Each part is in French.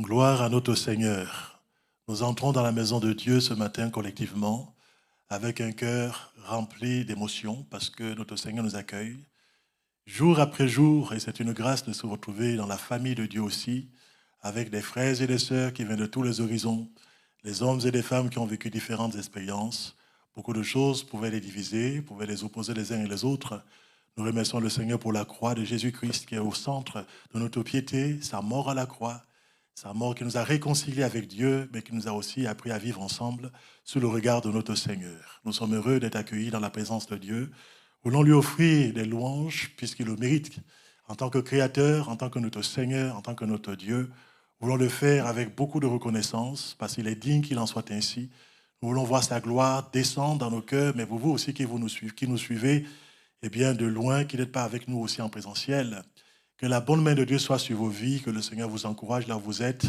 Gloire à notre Seigneur. Nous entrons dans la maison de Dieu ce matin collectivement avec un cœur rempli d'émotions parce que notre Seigneur nous accueille jour après jour et c'est une grâce de se retrouver dans la famille de Dieu aussi avec des frères et des sœurs qui viennent de tous les horizons, les hommes et les femmes qui ont vécu différentes expériences. Beaucoup de choses pouvaient les diviser, pouvaient les opposer les uns et les autres. Nous remercions le Seigneur pour la croix de Jésus-Christ qui est au centre de notre piété, sa mort à la croix. Sa mort qui nous a réconciliés avec Dieu, mais qui nous a aussi appris à vivre ensemble sous le regard de notre Seigneur. Nous sommes heureux d'être accueillis dans la présence de Dieu. Voulons lui offrir des louanges, puisqu'il le mérite. En tant que Créateur, en tant que notre Seigneur, en tant que notre Dieu, voulons le faire avec beaucoup de reconnaissance, parce qu'il est digne qu'il en soit ainsi. Nous voulons voir sa gloire descendre dans nos cœurs, mais vous aussi qui nous suivez, eh bien de loin, qui n'êtes pas avec nous aussi en présentiel. Que la bonne main de Dieu soit sur vos vies, que le Seigneur vous encourage là où vous êtes,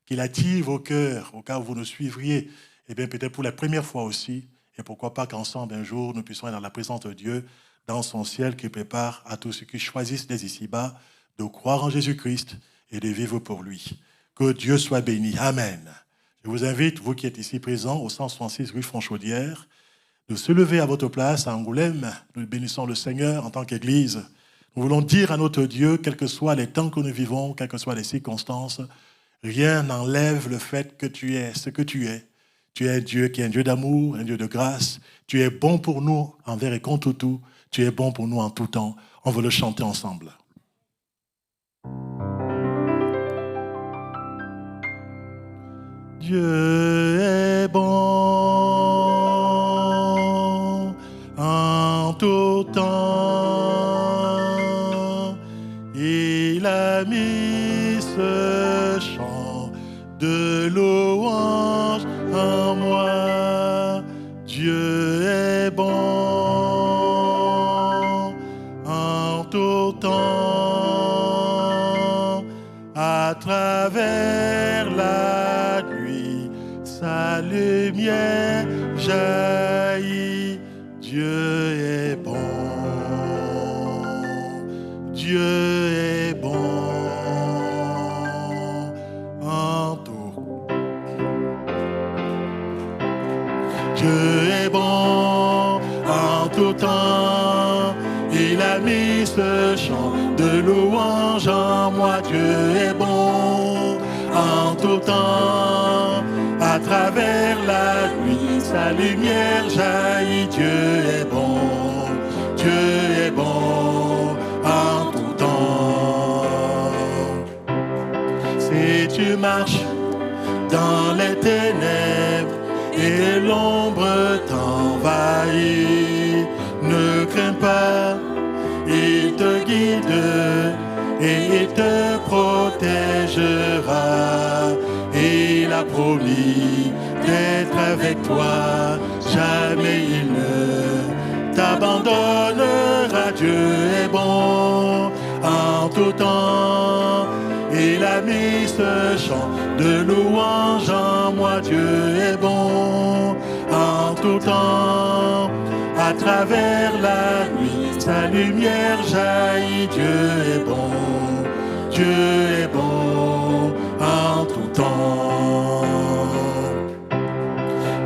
qu'il attire vos cœurs au cas où vous nous suivriez, et bien peut-être pour la première fois aussi, et pourquoi pas qu'ensemble un jour nous puissions être dans la présence de Dieu, dans son ciel qui prépare à tous ceux qui choisissent dès ici-bas de croire en Jésus-Christ et de vivre pour lui. Que Dieu soit béni. Amen. Je vous invite, vous qui êtes ici présents, au 166 rue Franchaudière, de se lever à votre place à Angoulême. Nous bénissons le Seigneur en tant qu'Église. Nous voulons dire à notre Dieu, quels que soient les temps que nous vivons, quelles que soient les circonstances, rien n'enlève le fait que tu es ce que tu es. Tu es un Dieu qui est un Dieu d'amour, un Dieu de grâce. Tu es bon pour nous envers et contre tout. Tu es bon pour nous en tout temps. On veut le chanter ensemble. Dieu est bon en tout temps. Il a mis ce chant de louange en moi. Dieu est bon en tout temps. À travers la nuit, sa lumière jaillit. Dieu est bon. Dieu est bon en tout. Dieu est bon en tout temps. Il a mis ce chant de louange en moi. Dieu est bon en tout temps. À travers la nuit, sa lumière jaillit. Dieu est bon. Dieu est bon en tout temps. Si tu marches dans les ténèbres et l'ombre t'envahit, ne crains pas, il te guide et il te protégera. Il a promis d'être avec toi, jamais il ne t'abandonnera. Dieu est bon en tout temps. Il a mis ce chant de louange en moi. Dieu est bon en tout temps. À travers la nuit, sa lumière jaillit. Dieu est bon. Dieu est bon en tout temps.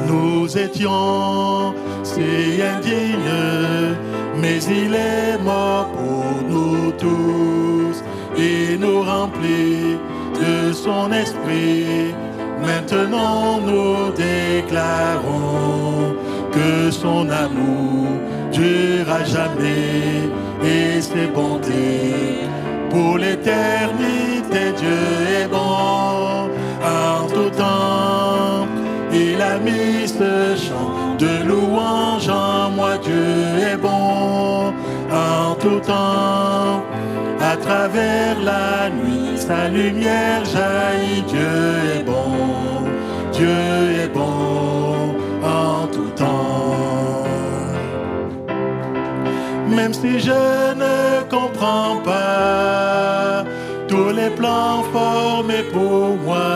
Nous étions si indignes, mais il est mort pour nous tous. Il nous remplit de son esprit. Maintenant nous déclarons que son amour durera jamais et ses bontés pour l'éternité. Dieu est bon en tout temps. Il a mis ce chant de louange en moi. Dieu est bon en tout temps. À travers la nuit, sa lumière jaillit. Dieu est bon. Dieu est bon en tout temps. Même si je ne comprends pas tous les plans formés pour moi,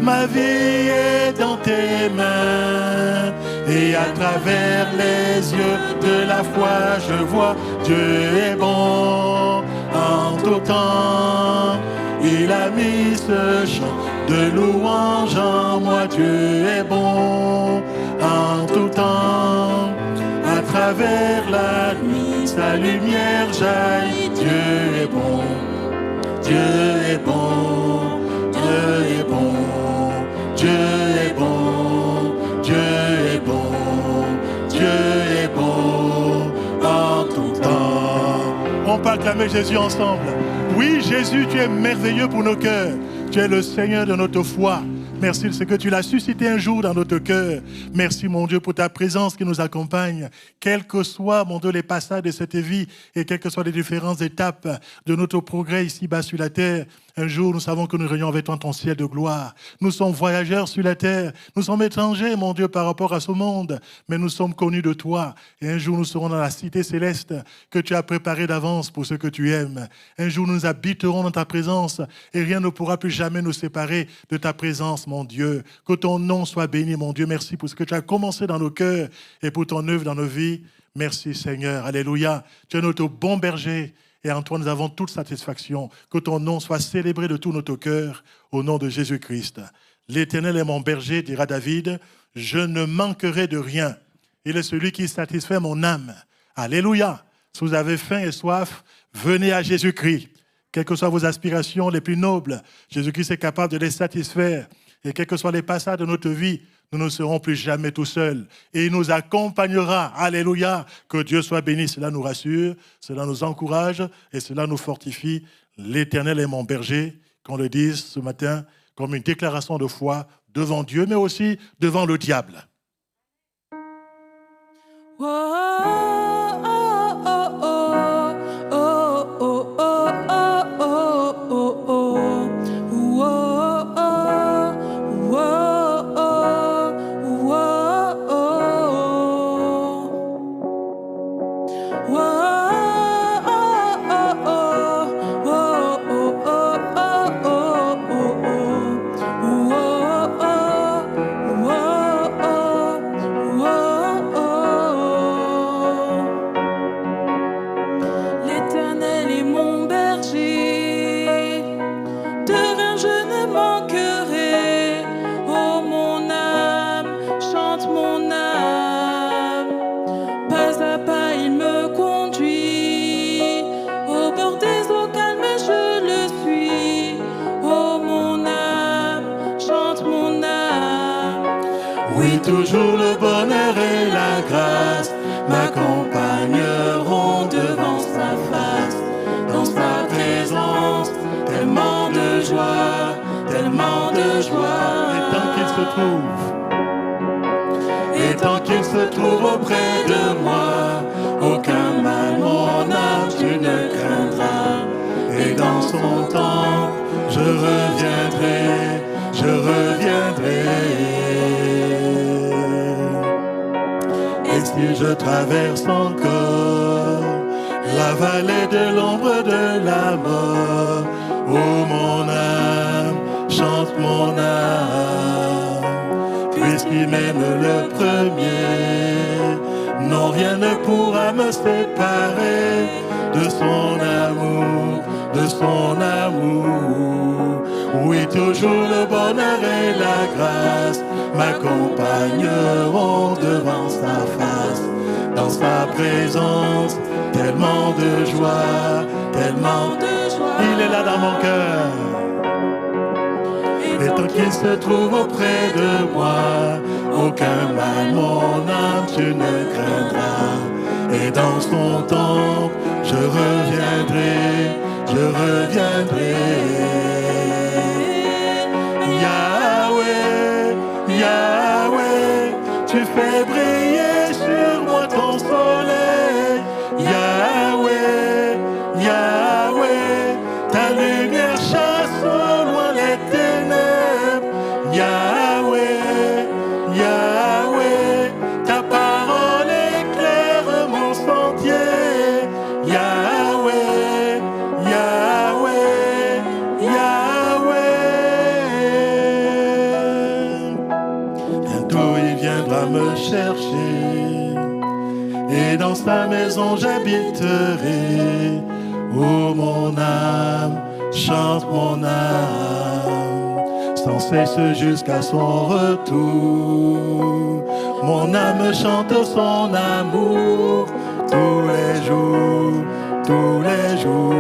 ma vie est dans tes mains. Et à travers les yeux de la foi, je vois Dieu est bon en tout temps. Il a mis ce chant de louange en moi. Dieu est bon en tout temps. À travers la nuit, sa lumière jaillit. Dieu est bon, Dieu est bon, Dieu est bon, Dieu est bon, Dieu est bon, Dieu est bon en tout temps. On peut acclamer Jésus ensemble. Oui, Jésus, tu es merveilleux pour nos cœurs. Tu es le Seigneur de notre foi. Merci de ce que tu l'as suscité un jour dans notre cœur. Merci, mon Dieu, pour ta présence qui nous accompagne. Quels que soient, mon Dieu, les passages de cette vie et quelles que soient les différentes étapes de notre progrès ici-bas sur la terre, un jour, nous savons que nous régnons avec toi dans ton ciel de gloire. Nous sommes voyageurs sur la terre. Nous sommes étrangers, mon Dieu, par rapport à ce monde. Mais nous sommes connus de toi. Et un jour, nous serons dans la cité céleste que tu as préparée d'avance pour ceux que tu aimes. Un jour, nous habiterons dans ta présence et rien ne pourra plus jamais nous séparer de ta présence, mon Dieu. Que ton nom soit béni, mon Dieu. Merci pour ce que tu as commencé dans nos cœurs et pour ton œuvre dans nos vies. Merci, Seigneur. Alléluia. Tu es notre bon berger. Et en toi, nous avons toute satisfaction. Que ton nom soit célébré de tout notre cœur, au nom de Jésus-Christ. L'Éternel est mon berger, dira David. Je ne manquerai de rien. Il est celui qui satisfait mon âme. Alléluia. Si vous avez faim et soif, venez à Jésus-Christ. Quelles que soient vos aspirations les plus nobles, Jésus-Christ est capable de les satisfaire. Et quels que soient les passages de notre vie, nous ne serons plus jamais tout seuls. Et il nous accompagnera. Alléluia. Que Dieu soit béni. Cela nous rassure, cela nous encourage et cela nous fortifie. L'Éternel est mon berger. Qu'on le dise ce matin comme une déclaration de foi devant Dieu, mais aussi devant le diable. Toujours le bonheur et la grâce m'accompagneront devant sa face, dans sa présence, tellement de joie, tellement de joie. Et tant qu'il se trouve auprès de moi, aucun mal, mon âme, tu ne craindras. Et dans son temps, je reviendrai, je reviendrai. Et si je traverse encore la vallée de l'ombre de la mort, oh mon âme, chante mon âme, puisqu'il m'aime le premier, non rien ne pourra me séparer de son amour, de son amour. Oui, toujours le bonheur et la grâce m'accompagneront devant sa face, dans sa présence, tellement de joie, tellement de joie. Il est là dans mon cœur. Et tant qu'il se trouve auprès de moi, aucun mal, mon âme, tu ne craindras. Et dans son temps, je reviendrai, je reviendrai. Yahweh, Yahweh, tu fais briller sur moi ton soleil. Yahweh, Yahweh, ta lumière chasse au loin les ténèbres. Yahweh, Yahweh, ta parole éclaire mon sentier. Yahweh, Yahweh, Yahweh. Bientôt il viendra me chercher, et dans sa maison j'habiterai. Oh mon âme, chante mon âme, sans cesse jusqu'à son retour. Mon âme chante son amour tous les jours, tous les jours.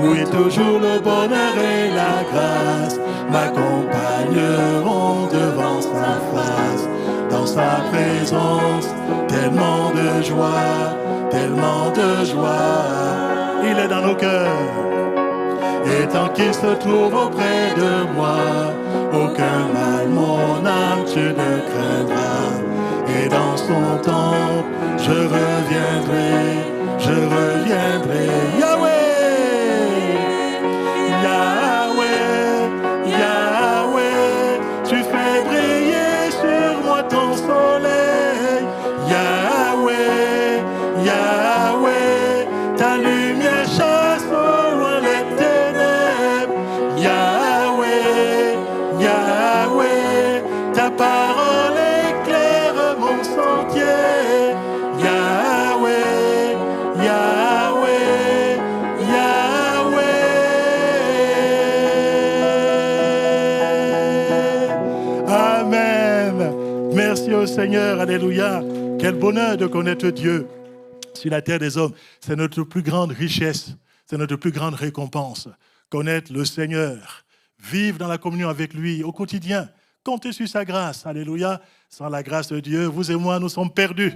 Oui, toujours le bonheur et la grâce m'accompagneront devant sa face. Dans sa présence, tellement de joie, tellement de joie. Il est dans nos cœurs. Et tant qu'il se trouve auprès de moi, aucun mal, mon âme, tu ne craindras. Et dans son temple, je reviendrai, je reviendrai. Yahweh, Yahweh, Yahweh, tu fais briller sur moi ton soleil. Yahweh, Yahweh, ta lumière chasse au loin les ténèbres. Yahweh, Yahweh, ta parole éclaire mon sentier. Yahweh, Yahweh, Yahweh. Amen. Merci au Seigneur. Alléluia. Quel bonheur de connaître Dieu sur la terre des hommes. C'est notre plus grande richesse. C'est notre plus grande récompense. Connaître le Seigneur. Vivre dans la communion avec lui au quotidien. Compter sur sa grâce. Alléluia. Sans la grâce de Dieu, vous et moi, nous sommes perdus.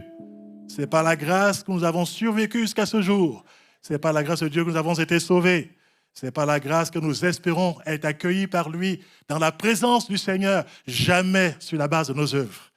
Ce n'est pas la grâce que nous avons survécu jusqu'à ce jour. Ce n'est pas la grâce de Dieu que nous avons été sauvés. Ce n'est pas la grâce que nous espérons être accueillis par lui dans la présence du Seigneur. Jamais sur la base de nos œuvres.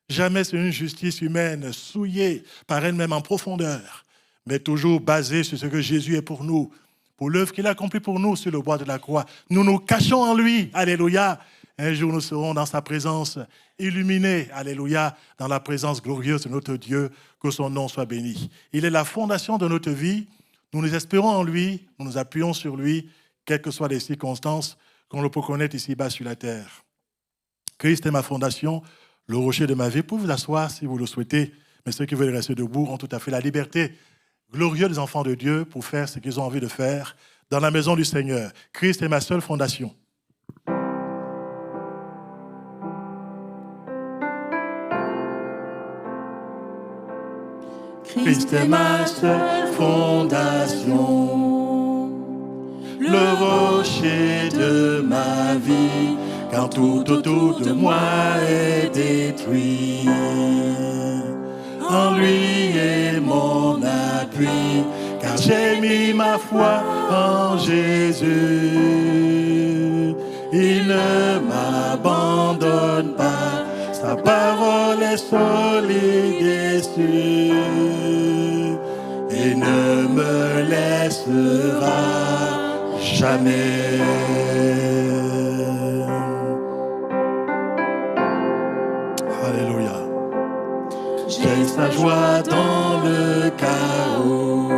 Jamais sur une justice humaine souillée par elle-même en profondeur. Mais toujours basée sur ce que Jésus est pour nous. Pour l'œuvre qu'il a accomplie pour nous sur le bois de la croix. Nous nous cachons en lui. Alléluia. Un jour, nous serons dans sa présence, illuminés, alléluia, dans la présence glorieuse de notre Dieu, que son nom soit béni. Il est la fondation de notre vie. Nous nous espérons en lui, nous nous appuyons sur lui, quelles que soient les circonstances qu'on le peut connaître ici-bas sur la terre. Christ est ma fondation, le rocher de ma vie. Vous pouvez vous asseoir si vous le souhaitez, mais ceux qui veulent rester debout ont tout à fait la liberté. Glorieux des enfants de Dieu pour faire ce qu'ils ont envie de faire dans la maison du Seigneur. Christ est ma seule fondation. Christ est ma seule fondation, le rocher de ma vie, quand tout autour de moi est détruit. En lui est mon appui, car j'ai mis ma foi en Jésus. Il ne m'abandonne pas. Sa parole est solide et sûre, et ne me laissera jamais. Alléluia. J'ai sa joie dans le chaos,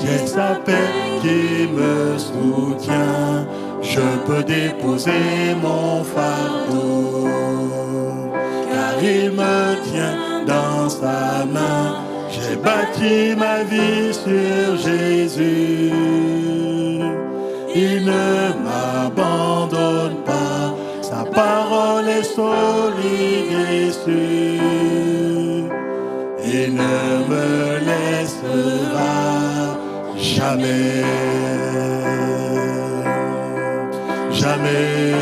j'ai sa paix qui me soutient. Je peux déposer mon fardeau, car il me tient dans sa main. J'ai bâti ma vie sur Jésus. Il ne m'abandonne pas. Sa parole est solide et sûre. Il ne me laissera jamais. Jamais,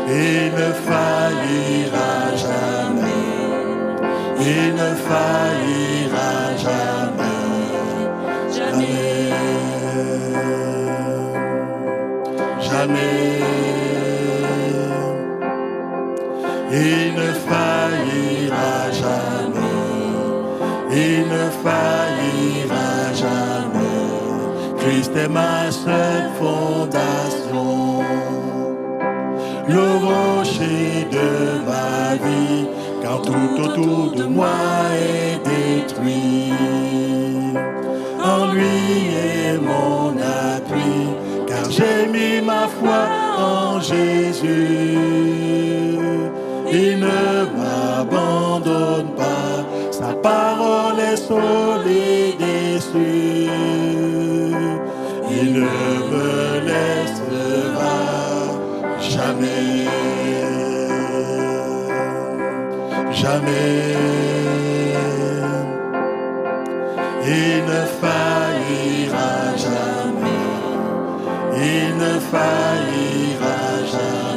il ne faillira jamais, il ne faillira jamais, jamais, jamais, il ne faillira jamais, il ne faillira jamais. Christ est ma seule fondation, le rocher de ma vie, quand tout autour de moi est détruit. En lui est mon appui, car j'ai mis ma foi en Jésus. Il ne m'abandonne pas, sa parole est solide et sûre. il ne me laissera jamais, jamais. Il ne faillira jamais, il ne faillira jamais.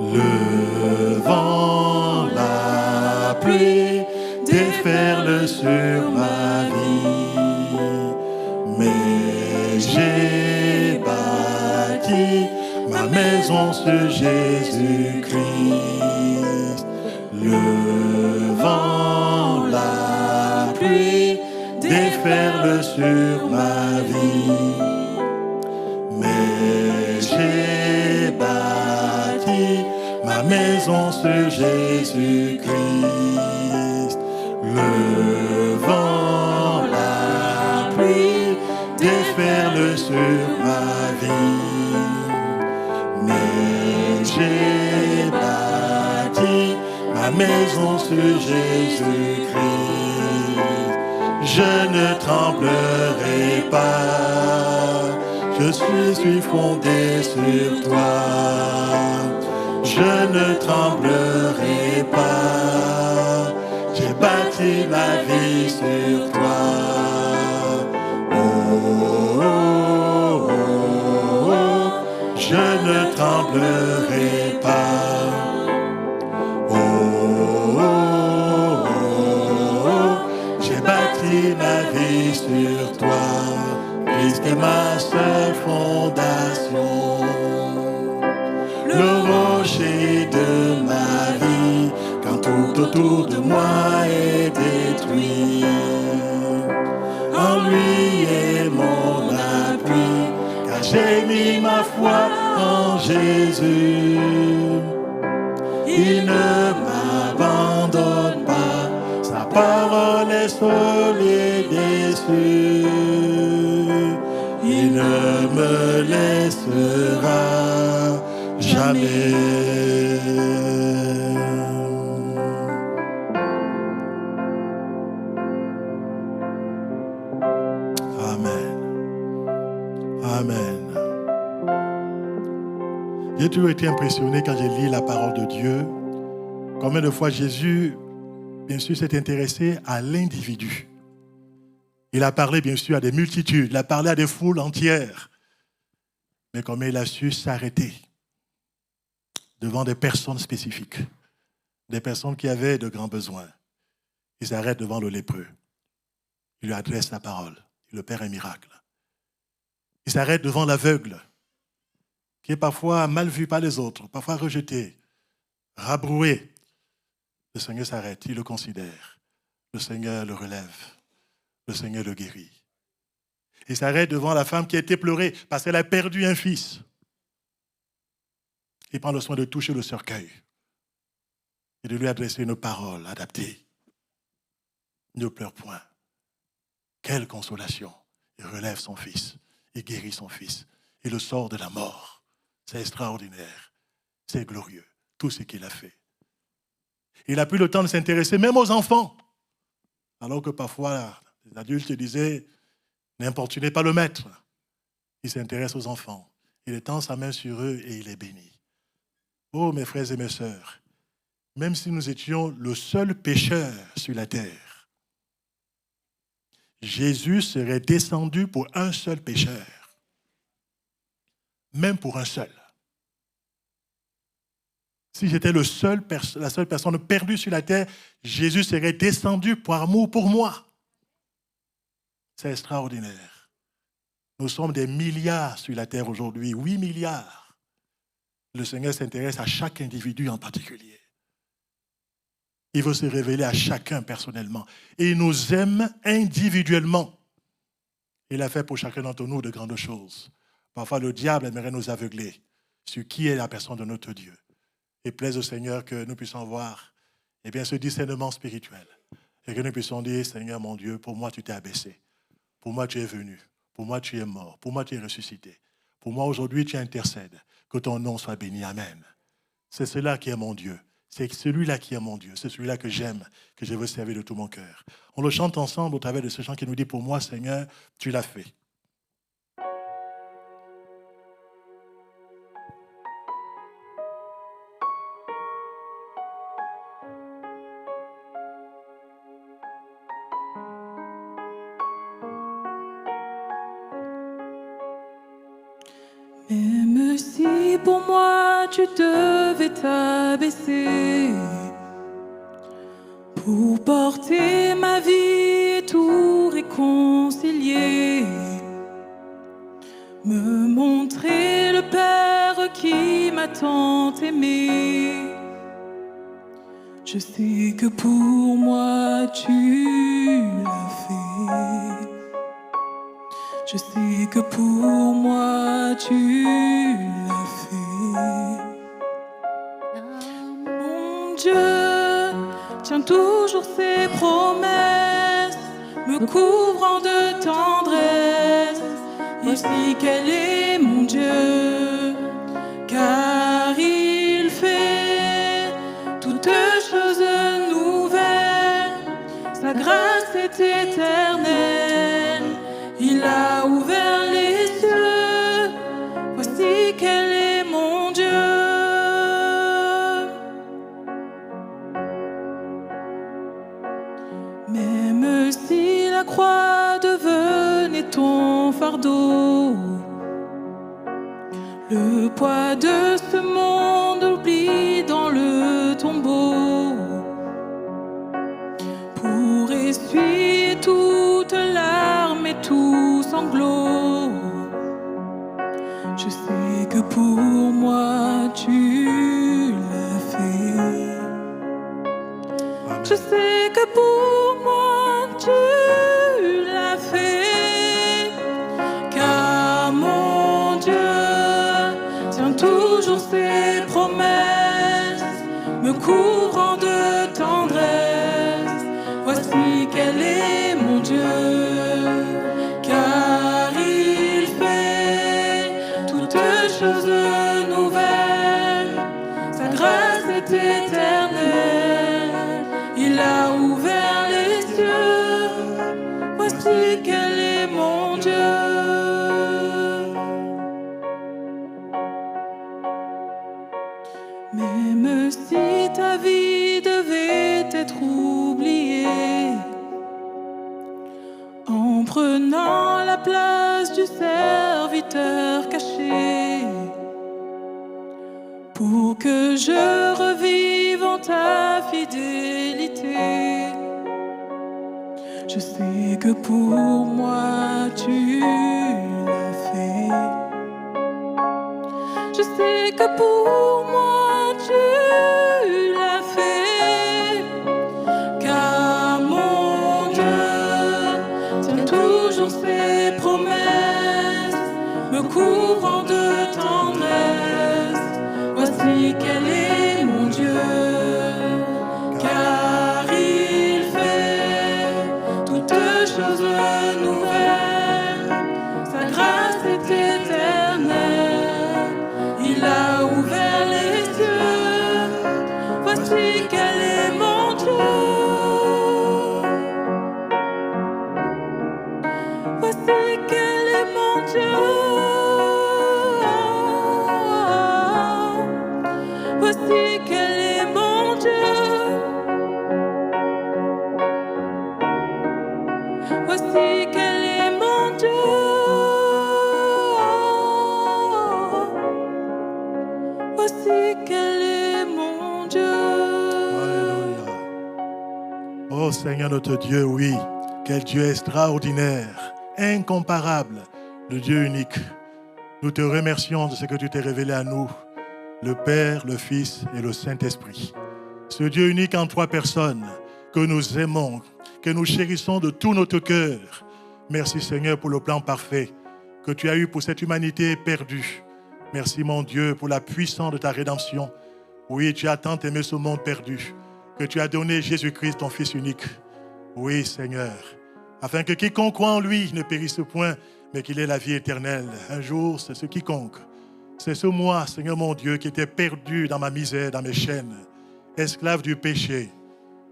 Le vent, la pluie déferlent sur ma vie, mais j'ai bâti ma maison sur Jésus-Christ. Le vent, la pluie déferlent sur ma vie, mais j'ai bâti ma maison sur Jésus-Christ. Le vent, la pluie déferlent sur ma vie, mais j'ai bâti ma maison sur Jésus-Christ. Je ne tremblerai pas, je suis fondé sur toi. Je ne tremblerai pas, j'ai bâti ma vie sur toi. Oh, oh, oh, oh, je ne tremblerai pas. Oh, oh, oh, oh, j'ai bâti ma vie sur toi. Christ est ma seule fondation, le rocher de ma vie, quand tout autour de moi est détruit. En lui est mon appui, car j'ai mis ma foi en Jésus. Il ne m'abandonne pas, sa parole est solide et sûre. Il ne me laissera jamais. Amen. Amen. J'ai toujours été impressionné quand j'ai lu la parole de Dieu. Combien de fois Jésus, bien sûr, s'est intéressé à l'individu. Il a parlé, bien sûr, à des multitudes. Il a parlé à des foules entières. Mais combien il a su s'arrêter devant des personnes spécifiques, des personnes qui avaient de grands besoins. Il s'arrête devant le lépreux. Il lui adresse la parole. Il opère un miracle. Il s'arrête devant l'aveugle, qui est parfois mal vu par les autres, parfois rejeté, rabroué. Le Seigneur s'arrête, il le considère. Le Seigneur le relève. Le Seigneur le guérit. Il s'arrête devant la femme qui a été pleurée parce qu'elle a perdu un fils. Il prend le soin de toucher le cercueil et de lui adresser une parole adaptée. Ne pleure point. Quelle consolation. Il relève son fils. Il guérit son fils. Il le sort de la mort. C'est extraordinaire. C'est glorieux. Tout ce qu'il a fait. Il a pris le temps de s'intéresser même aux enfants. Alors que parfois, les adultes disaient, n'importunez pas le maître. Il s'intéresse aux enfants. Il étend sa main sur eux et il est béni. Oh, mes frères et mes sœurs, même si nous étions le seul pécheur sur la terre, Jésus serait descendu pour un seul pécheur. Même pour un seul. Si j'étais la seule personne perdue sur la terre, Jésus serait descendu par amour pour moi. C'est extraordinaire. Nous sommes des milliards sur la terre aujourd'hui, 8 milliards. Le Seigneur s'intéresse à chaque individu en particulier. Il veut se révéler à chacun personnellement. Et il nous aime individuellement. Il a fait pour chacun d'entre nous de grandes choses. Parfois, le diable aimerait nous aveugler sur qui est la personne de notre Dieu. Et plaise au Seigneur que nous puissions avoir ce discernement spirituel et que nous puissions dire, Seigneur mon Dieu, pour moi tu t'es abaissé, pour moi tu es venu, pour moi tu es mort, pour moi tu es ressuscité, pour moi aujourd'hui tu intercèdes, que ton nom soit béni, amen. C'est cela qui est mon Dieu, c'est celui-là qui est mon Dieu, c'est celui-là que j'aime, que je veux servir de tout mon cœur. On le chante ensemble au travers de ce chant qui nous dit, pour moi Seigneur, tu l'as fait. Même si pour moi tu devais t'abaisser pour porter ma vie et tout réconcilier, me montrer le Père qui m'a tant aimé, je sais que pour moi tu l'as fait. Je sais que pour moi tu l'as fait. Mon Dieu tient toujours ses promesses, me couvrant de tendresse. Voici quel est mon Dieu, car il fait toutes choses nouvelles. Sa grâce est éternelle. Il a ouvert les cieux, voici quel est mon Dieu. Même si la croix devenait ton fardeau, le poids de ce monde oublie dans le tombeau, pour essuyer toute larme et tout sanglot, je sais que pour moi tu l'as fait. Amen. Je sais que pour moi tu l'as fait, car mon Dieu tient toujours ses promesses, me couvrant de tendresse. Voici quel est mon Dieu, car il fait toutes choses nouvelles. Sa grâce est éternelle. Il a ouvert les cieux. Voici quel est mon Dieu. Même si ta vie devait être oubliée, en prenant la place du serviteur caché, pour que je revive en ta fidélité, je sais que pour moi tu l'as fait. Je sais que pour moi tu l'as fait, car mon Dieu tient toujours ses promesses, me couvrant de tendresse. Voici quel est mon Dieu, car il fait toutes choses nouvelles. Sa grâce est éternelle. Il a ouvert les cieux. Voici quel est mon Dieu. Voici quel est mon Dieu. Voici quel est mon Dieu. Voici quel est mon Dieu. Voici quel est mon Dieu. Alléluia. Oh Seigneur notre Dieu, oui, quel Dieu extraordinaire, incomparable, le Dieu unique. Nous te remercions de ce que tu t'es révélé à nous, le Père, le Fils et le Saint-Esprit. Ce Dieu unique en trois personnes que nous aimons, que nous chérissons de tout notre cœur. Merci Seigneur pour le plan parfait que tu as eu pour cette humanité perdue. Merci mon Dieu pour la puissance de ta rédemption. Oui, tu as tant aimé ce monde perdu que tu as donné Jésus-Christ, ton Fils unique. Oui, Seigneur, afin que quiconque croit en lui ne périsse point, mais qu'il ait la vie éternelle. Un jour, c'est ce quiconque. C'est ce moi, Seigneur mon Dieu, qui était perdu dans ma misère, dans mes chaînes, esclave du péché.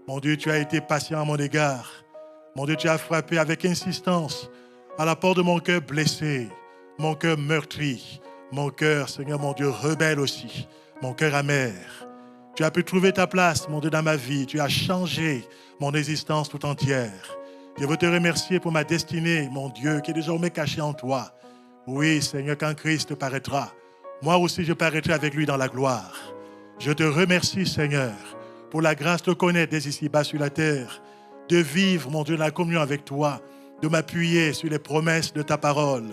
Mon Dieu, tu as été patient à mon égard. Mon Dieu, tu as frappé avec insistance à la porte de mon cœur blessé, mon cœur meurtri, mon cœur, Seigneur mon Dieu, rebelle aussi, mon cœur amer. Tu as pu trouver ta place, mon Dieu, dans ma vie. Tu as changé mon existence tout entière. Je veux te remercier pour ma destinée, mon Dieu, qui est désormais cachée en toi. Oui, Seigneur, quand Christ paraîtra, moi aussi je paraîtrai avec lui dans la gloire. Je te remercie, Seigneur, pour la grâce de connaître dès ici-bas sur la terre, de vivre, mon Dieu, dans la communion avec toi, de m'appuyer sur les promesses de ta parole,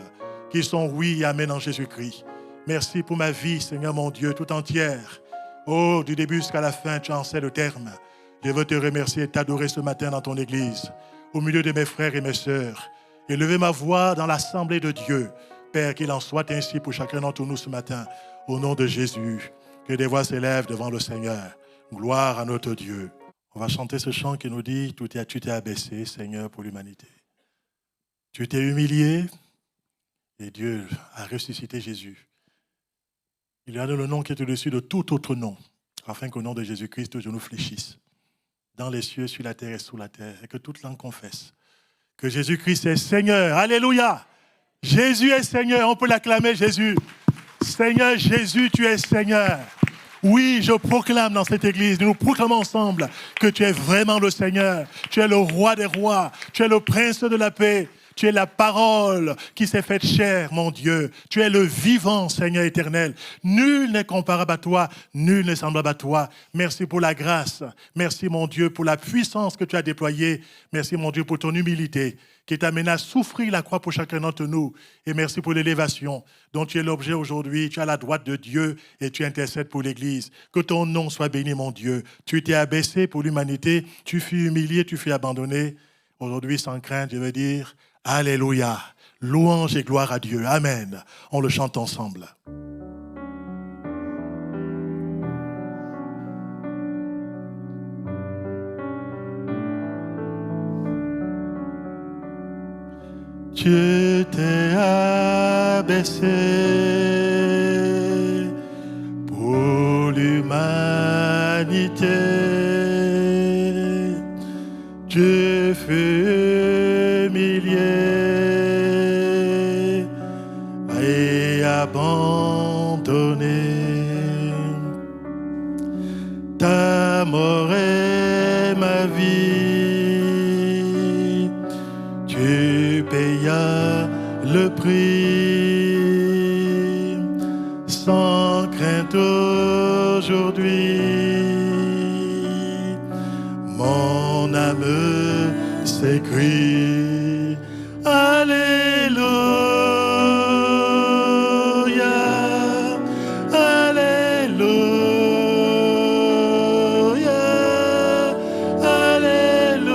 qui sont oui et amen en Jésus-Christ. Merci pour ma vie, Seigneur mon Dieu, tout entière. Oh, du début jusqu'à la fin, tu en sais le terme. Je veux te remercier et t'adorer ce matin dans ton église, au milieu de mes frères et mes sœurs, et lever ma voix dans l'assemblée de Dieu. Père, qu'il en soit ainsi pour chacun d'entre nous ce matin, au nom de Jésus. Que des voix s'élèvent devant le Seigneur. Gloire à notre Dieu. On va chanter ce chant qui nous dit, tu t'es abaissé, Seigneur, pour l'humanité. Tu t'es humilié et Dieu a ressuscité Jésus. Il a donné le nom qui est au-dessus de tout autre nom, afin qu'au nom de Jésus-Christ, tous genoux fléchissent, dans les cieux, sur la terre et sous la terre, et que toute langue confesse que Jésus-Christ est Seigneur. Alléluia! Jésus est Seigneur, on peut l'acclamer Jésus. Seigneur Jésus, tu es Seigneur. Oui, je proclame dans cette église, nous proclamons ensemble que tu es vraiment le Seigneur. Tu es le roi des rois, tu es le prince de la paix. Tu es la parole qui s'est faite chair, mon Dieu. Tu es le vivant, Seigneur éternel. Nul n'est comparable à toi, nul n'est semblable à toi. Merci pour la grâce. Merci, mon Dieu, pour la puissance que tu as déployée. Merci, mon Dieu, pour ton humilité qui t'amène à souffrir la croix pour chacun d'entre nous. Et merci pour l'élévation dont tu es l'objet aujourd'hui. Tu es à la droite de Dieu et tu intercèdes pour l'Église. Que ton nom soit béni, mon Dieu. Tu t'es abaissé pour l'humanité. Tu fus humilié, tu fus abandonné. Aujourd'hui, sans crainte, je veux dire... Alléluia, louange et gloire à Dieu. Amen. On le chante ensemble. Tu t'es abaissé pour l'humanité. Tu fus humilié et abandonné. Ta mort est ma vie. Tu payas le prix sans crainte aujourd'hui. Mon âme s'écrie Alléluia, Alléluia, Alléluia.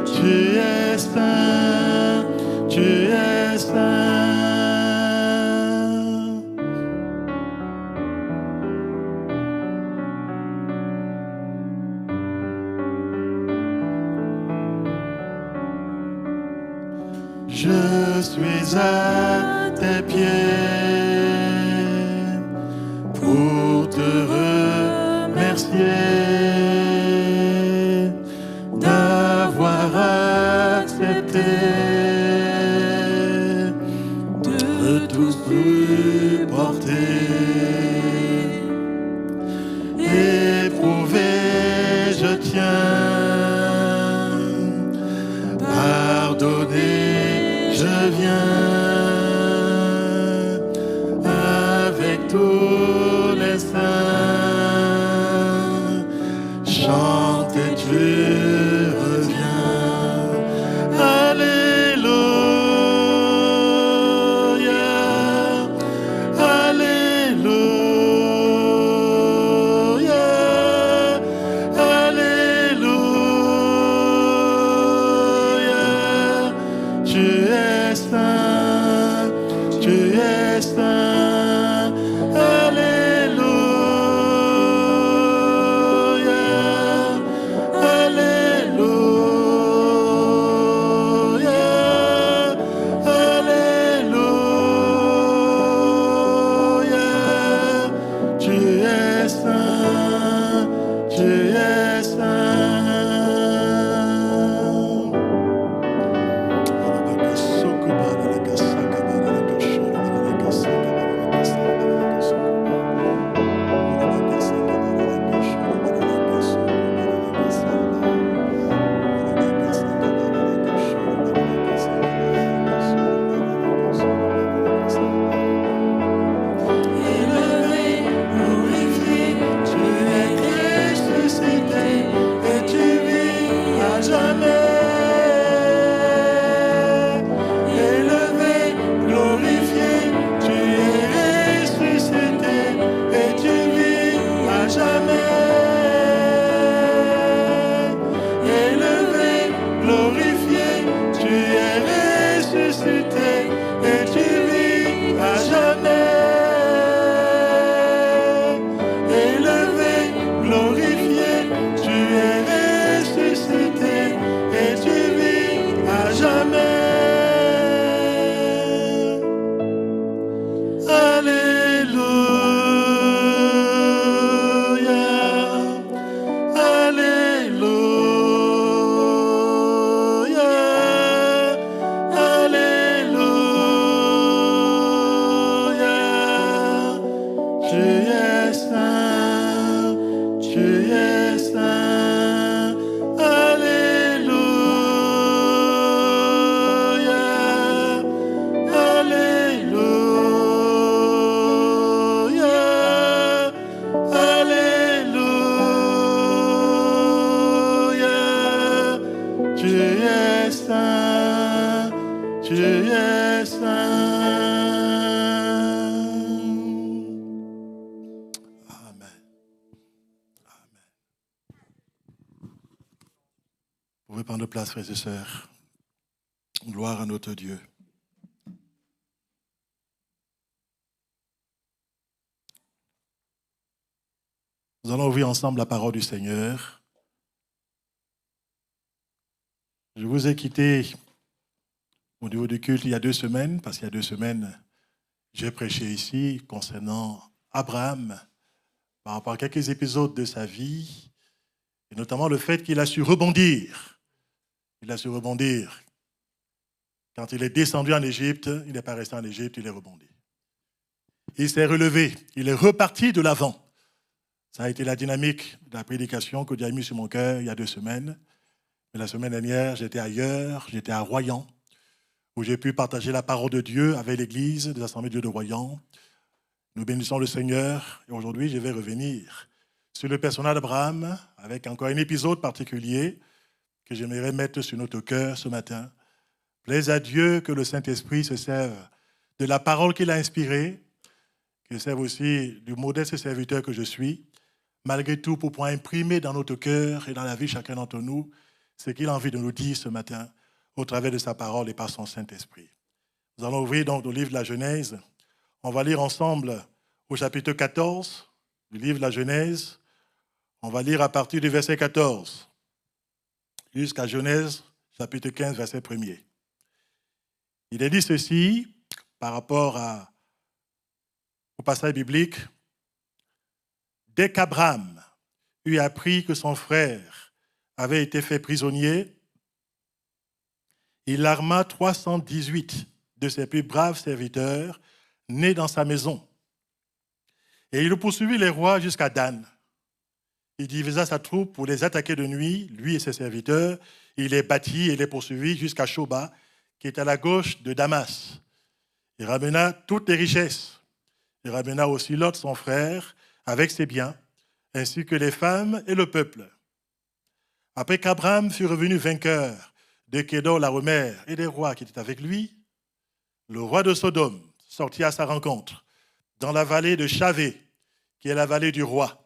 Tu es saint, tu es saint. Je suis à tes pieds pour te remercier d'avoir accepté de tout supporter. Éprouvé, je tiens, pardonner, je viens avec tous les saints es saint. Alléluia. Alléluia. Alléluia. Tu es saint. Tu es saint. Amen. Amen. Vous pouvez prendre place, frères et sœurs. Gloire à notre Dieu. Nous allons ouvrir ensemble la parole du Seigneur. Je vous ai quitté au niveau du culte il y a 2 semaines, parce qu'il y a 2 semaines, j'ai prêché ici concernant Abraham, par rapport à quelques épisodes de sa vie, et notamment le fait qu'il a su rebondir. Il a su rebondir. Quand il est descendu en Égypte, il n'est pas resté en Égypte, il est rebondi. Il s'est relevé, il est reparti de l'avant. Ça a été la dynamique de la prédication que Dieu a mis sur mon cœur il y a 2 semaines. Mais la semaine dernière, j'étais ailleurs, j'étais à Royan, où j'ai pu partager la parole de Dieu avec l'Église des Assemblées de Dieu de Royan. Nous bénissons le Seigneur. Et aujourd'hui, je vais revenir sur le personnage d'Abraham avec encore un épisode particulier que j'aimerais mettre sur notre cœur ce matin. Plaise à Dieu que le Saint-Esprit se serve de la parole qu'il a inspirée, qu'il serve aussi du modeste serviteur que je suis, malgré tout pour pouvoir imprimer dans notre cœur et dans la vie de chacun d'entre nous ce qu'il a envie de nous dire ce matin au travers de sa parole et par son Saint-Esprit. Nous allons ouvrir donc le livre de la Genèse. On va lire ensemble au chapitre 14 du livre de la Genèse. On va lire à partir du verset 14 jusqu'à Genèse, chapitre 15, verset 1er. Il est dit ceci par rapport au passage biblique. Dès qu'Abraham eut appris que son frère avait été fait prisonnier, il arma 318 de ses plus braves serviteurs nés dans sa maison. Et il poursuivit les rois jusqu'à Dan. Il divisa sa troupe pour les attaquer de nuit, lui et ses serviteurs. Il les battit et les poursuivit jusqu'à Shoba, qui est à la gauche de Damas. Il ramena toutes les richesses. Il ramena aussi Lot, son frère, avec ses biens, ainsi que les femmes et le peuple. Après qu'Abraham fut revenu vainqueur de Kédor Laomer et des rois qui étaient avec lui, le roi de Sodome sortit à sa rencontre dans la vallée de Chavé, qui est la vallée du roi.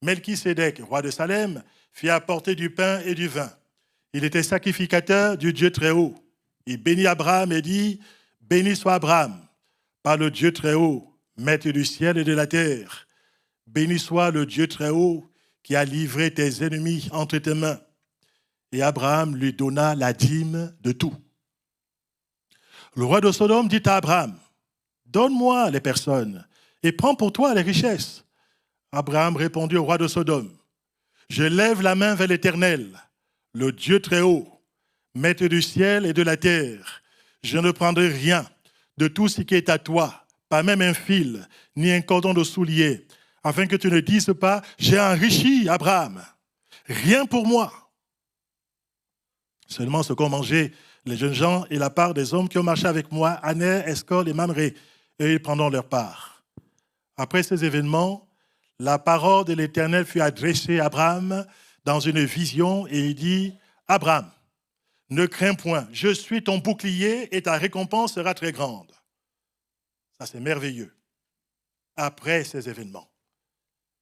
Melchisédek, roi de Salem, fit apporter du pain et du vin. Il était sacrificateur du Dieu Très-Haut. Il bénit Abraham et dit, « Béni soit Abraham, par le Dieu Très-Haut, maître du ciel et de la terre. Béni soit le Dieu Très-Haut qui a livré tes ennemis entre tes mains. » Et Abraham lui donna la dîme de tout. Le roi de Sodome dit à Abraham, « Donne-moi les personnes et prends pour toi les richesses. » Abraham répondit au roi de Sodome, « Je lève la main vers l'Éternel, le Dieu Très-Haut, maître du ciel et de la terre. Je ne prendrai rien de tout ce qui est à toi, pas même un fil, ni un cordon de soulier, afin que tu ne dises pas, j'ai enrichi Abraham. Rien pour moi. Seulement ce qu'ont mangé les jeunes gens et la part des hommes qui ont marché avec moi, Aner, Escol et Mamré, et ils prendront leur part. » Après ces événements, la parole de l'Éternel fut adressée à Abraham dans une vision et il dit, « Abraham, ne crains point, je suis ton bouclier et ta récompense sera très grande. » Ça, c'est merveilleux. Après ces événements,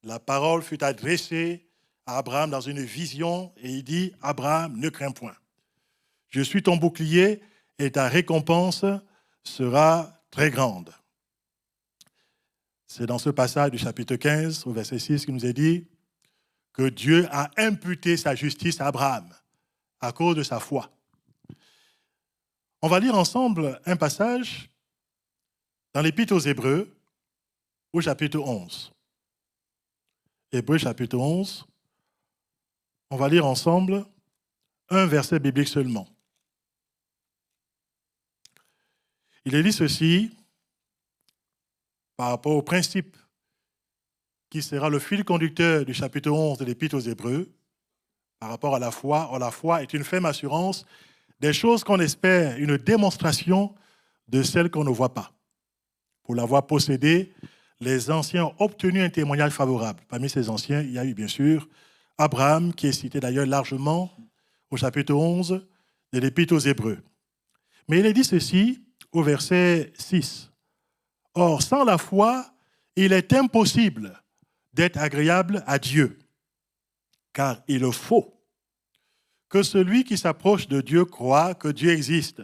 la parole fut adressée à Abraham dans une vision et il dit, « Abraham, ne crains point. Je suis ton bouclier et ta récompense sera très grande. » C'est dans ce passage du chapitre 15, au verset 6, qu'il nous est dit que Dieu a imputé sa justice à Abraham à cause de sa foi. On va lire ensemble un passage dans l'Épître aux Hébreux, au chapitre 11. Hébreux, chapitre 11. On va lire ensemble un verset biblique seulement. Il est dit ceci par rapport au principe qui sera le fil conducteur du chapitre 11 de l'Épître aux Hébreux, par rapport à la foi. Or, la foi est une ferme assurance des choses qu'on espère, une démonstration de celles qu'on ne voit pas. Pour l'avoir possédée, les anciens ont obtenu un témoignage favorable. Parmi ces anciens, il y a eu bien sûr Abraham, qui est cité d'ailleurs largement au chapitre 11 de l'Épître aux Hébreux. Mais il est dit ceci au verset 6. « Or, sans la foi, il est impossible d'être agréable à Dieu, car il faut que celui qui s'approche de Dieu croit que Dieu existe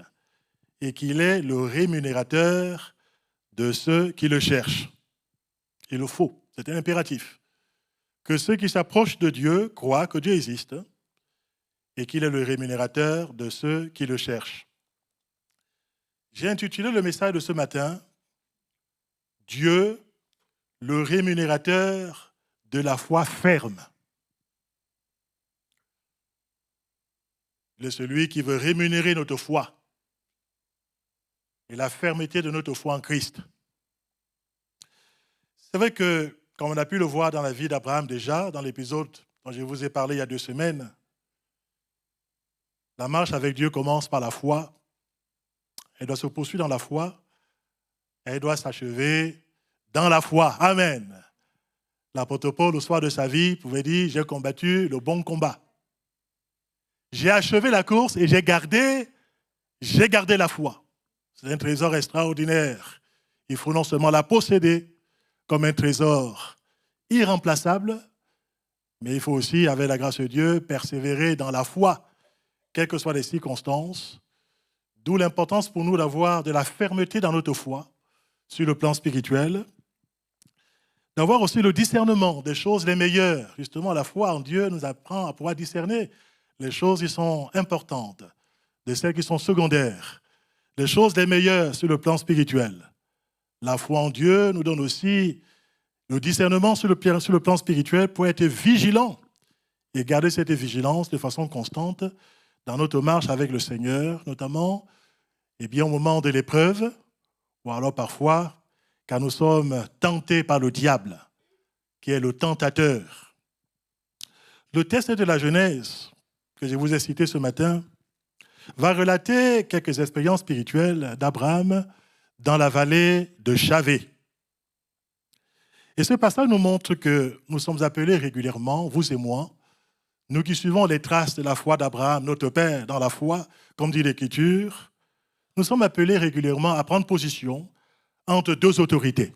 et qu'il est le rémunérateur de ceux qui le cherchent. » Il le faut, c'est un impératif. Que ceux qui s'approchent de Dieu croient que Dieu existe et qu'il est le rémunérateur de ceux qui le cherchent. J'ai intitulé le message de ce matin « Dieu, le rémunérateur de la foi ferme ». Il est celui qui veut rémunérer notre foi et la fermeté de notre foi en Christ. C'est vrai que, comme on a pu le voir dans la vie d'Abraham déjà, dans l'épisode dont je vous ai parlé il y a 2 semaines, la marche avec Dieu commence par la foi. Elle doit se poursuivre dans la foi. Elle doit s'achever dans la foi. Amen. L'apôtre Paul, au soir de sa vie, pouvait dire « J'ai combattu le bon combat. J'ai achevé la course et j'ai gardé la foi. » C'est un trésor extraordinaire. Il faut non seulement la posséder comme un trésor irremplaçable, mais il faut aussi, avec la grâce de Dieu, persévérer dans la foi, quelles que soient les circonstances. D'où l'importance pour nous d'avoir de la fermeté dans notre foi, sur le plan spirituel, d'avoir aussi le discernement des choses les meilleures. Justement, la foi en Dieu nous apprend à pouvoir discerner les choses qui sont importantes, de celles qui sont secondaires, les choses les meilleures sur le plan spirituel. La foi en Dieu nous donne aussi le discernement sur le plan spirituel pour être vigilant et garder cette vigilance de façon constante dans notre marche avec le Seigneur, notamment au moment de l'épreuve, ou alors parfois quand nous sommes tentés par le diable, qui est le tentateur. Le texte de la Genèse, que je vous ai cité ce matin, va relater quelques expériences spirituelles d'Abraham dans la vallée de Chavé. Et ce passage nous montre que nous sommes appelés régulièrement, vous et moi, nous qui suivons les traces de la foi d'Abraham, notre Père dans la foi, comme dit l'Écriture, nous sommes appelés régulièrement à prendre position entre 2 autorités.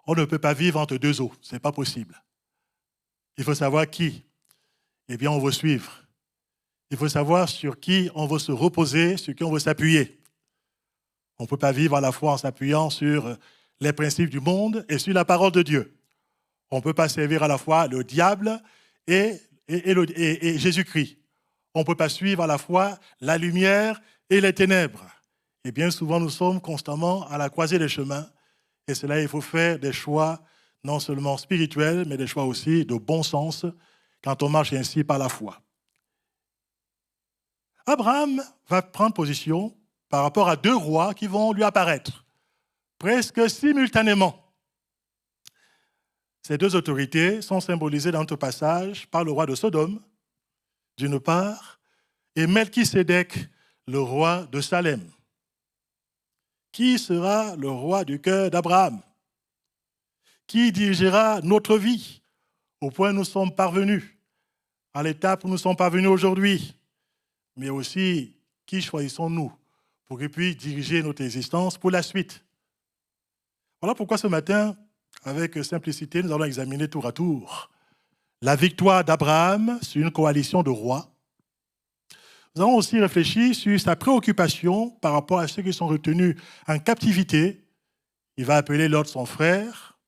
On ne peut pas vivre entre 2 eaux, ce n'est pas possible. Il faut savoir qui, on veut suivre. Il faut savoir sur qui on veut se reposer, sur qui on veut s'appuyer. On ne peut pas vivre à la fois en s'appuyant sur les principes du monde et sur la parole de Dieu. On ne peut pas servir à la fois le diable et Jésus-Christ. On ne peut pas suivre à la fois la lumière et les ténèbres. Et bien souvent, nous sommes constamment à la croisée des chemins. Et cela, il faut faire des choix non seulement spirituels, mais des choix aussi de bon sens quand on marche ainsi par la foi. Abraham va prendre position par rapport à 2 rois qui vont lui apparaître, presque simultanément. Ces 2 autorités sont symbolisées dans notre passage par le roi de Sodome, d'une part, et Melchisédek, le roi de Salem. Qui sera le roi du cœur d'Abraham? Qui dirigera notre vie au point où nous sommes parvenus, à l'étape où nous sommes parvenus aujourd'hui? Mais aussi, qui choisissons-nous pour qu'il puisse diriger notre existence pour la suite? Voilà pourquoi ce matin, avec simplicité, nous allons examiner tour à tour la victoire d'Abraham sur une coalition de rois. Nous allons aussi réfléchir sur sa préoccupation par rapport à ceux qui sont retenus en captivité. Il va appeler Lot son frère.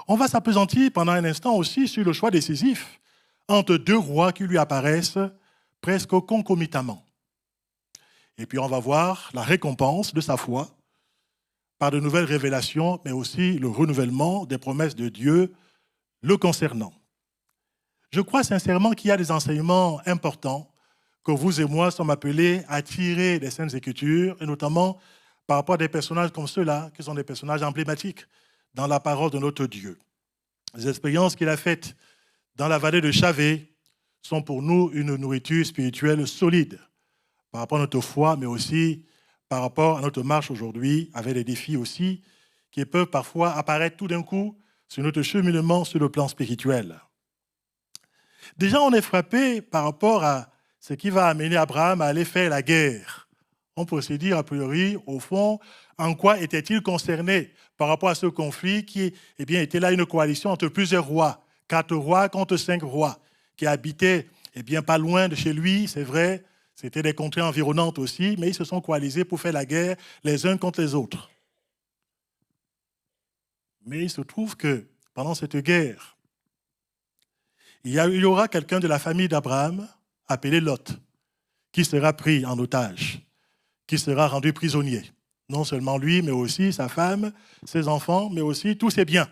On va s'appesantir pendant un instant aussi sur le choix décisif entre 2 rois qui lui apparaissent presque concomitamment. Et puis on va voir la récompense de sa foi par de nouvelles révélations, mais aussi le renouvellement des promesses de Dieu le concernant. Je crois sincèrement qu'il y a des enseignements importants que vous et moi sommes appelés à tirer des Saintes Écritures, et notamment par rapport à des personnages comme ceux-là, qui sont des personnages emblématiques dans la parole de notre Dieu. Les expériences qu'il a faites dans la vallée de Chavé sont pour nous une nourriture spirituelle solide par rapport à notre foi, mais aussi par rapport à notre marche aujourd'hui, avec des défis aussi qui peuvent parfois apparaître tout d'un coup sur notre cheminement sur le plan spirituel. Déjà, on est frappé par rapport à ce qui va amener Abraham à aller faire la guerre. On peut se dire, a priori, au fond, en quoi était-il concerné par rapport à ce conflit qui était là une coalition entre plusieurs rois, 4 rois contre 5 rois, qui habitaient pas loin de chez lui, c'est vrai, c'était des contrées environnantes aussi, mais ils se sont coalisés pour faire la guerre les uns contre les autres. Mais il se trouve que pendant cette guerre, il y aura quelqu'un de la famille d'Abraham, appelé Lot, qui sera pris en otage, qui sera rendu prisonnier. Non seulement lui, mais aussi sa femme, ses enfants, mais aussi tous ses biens.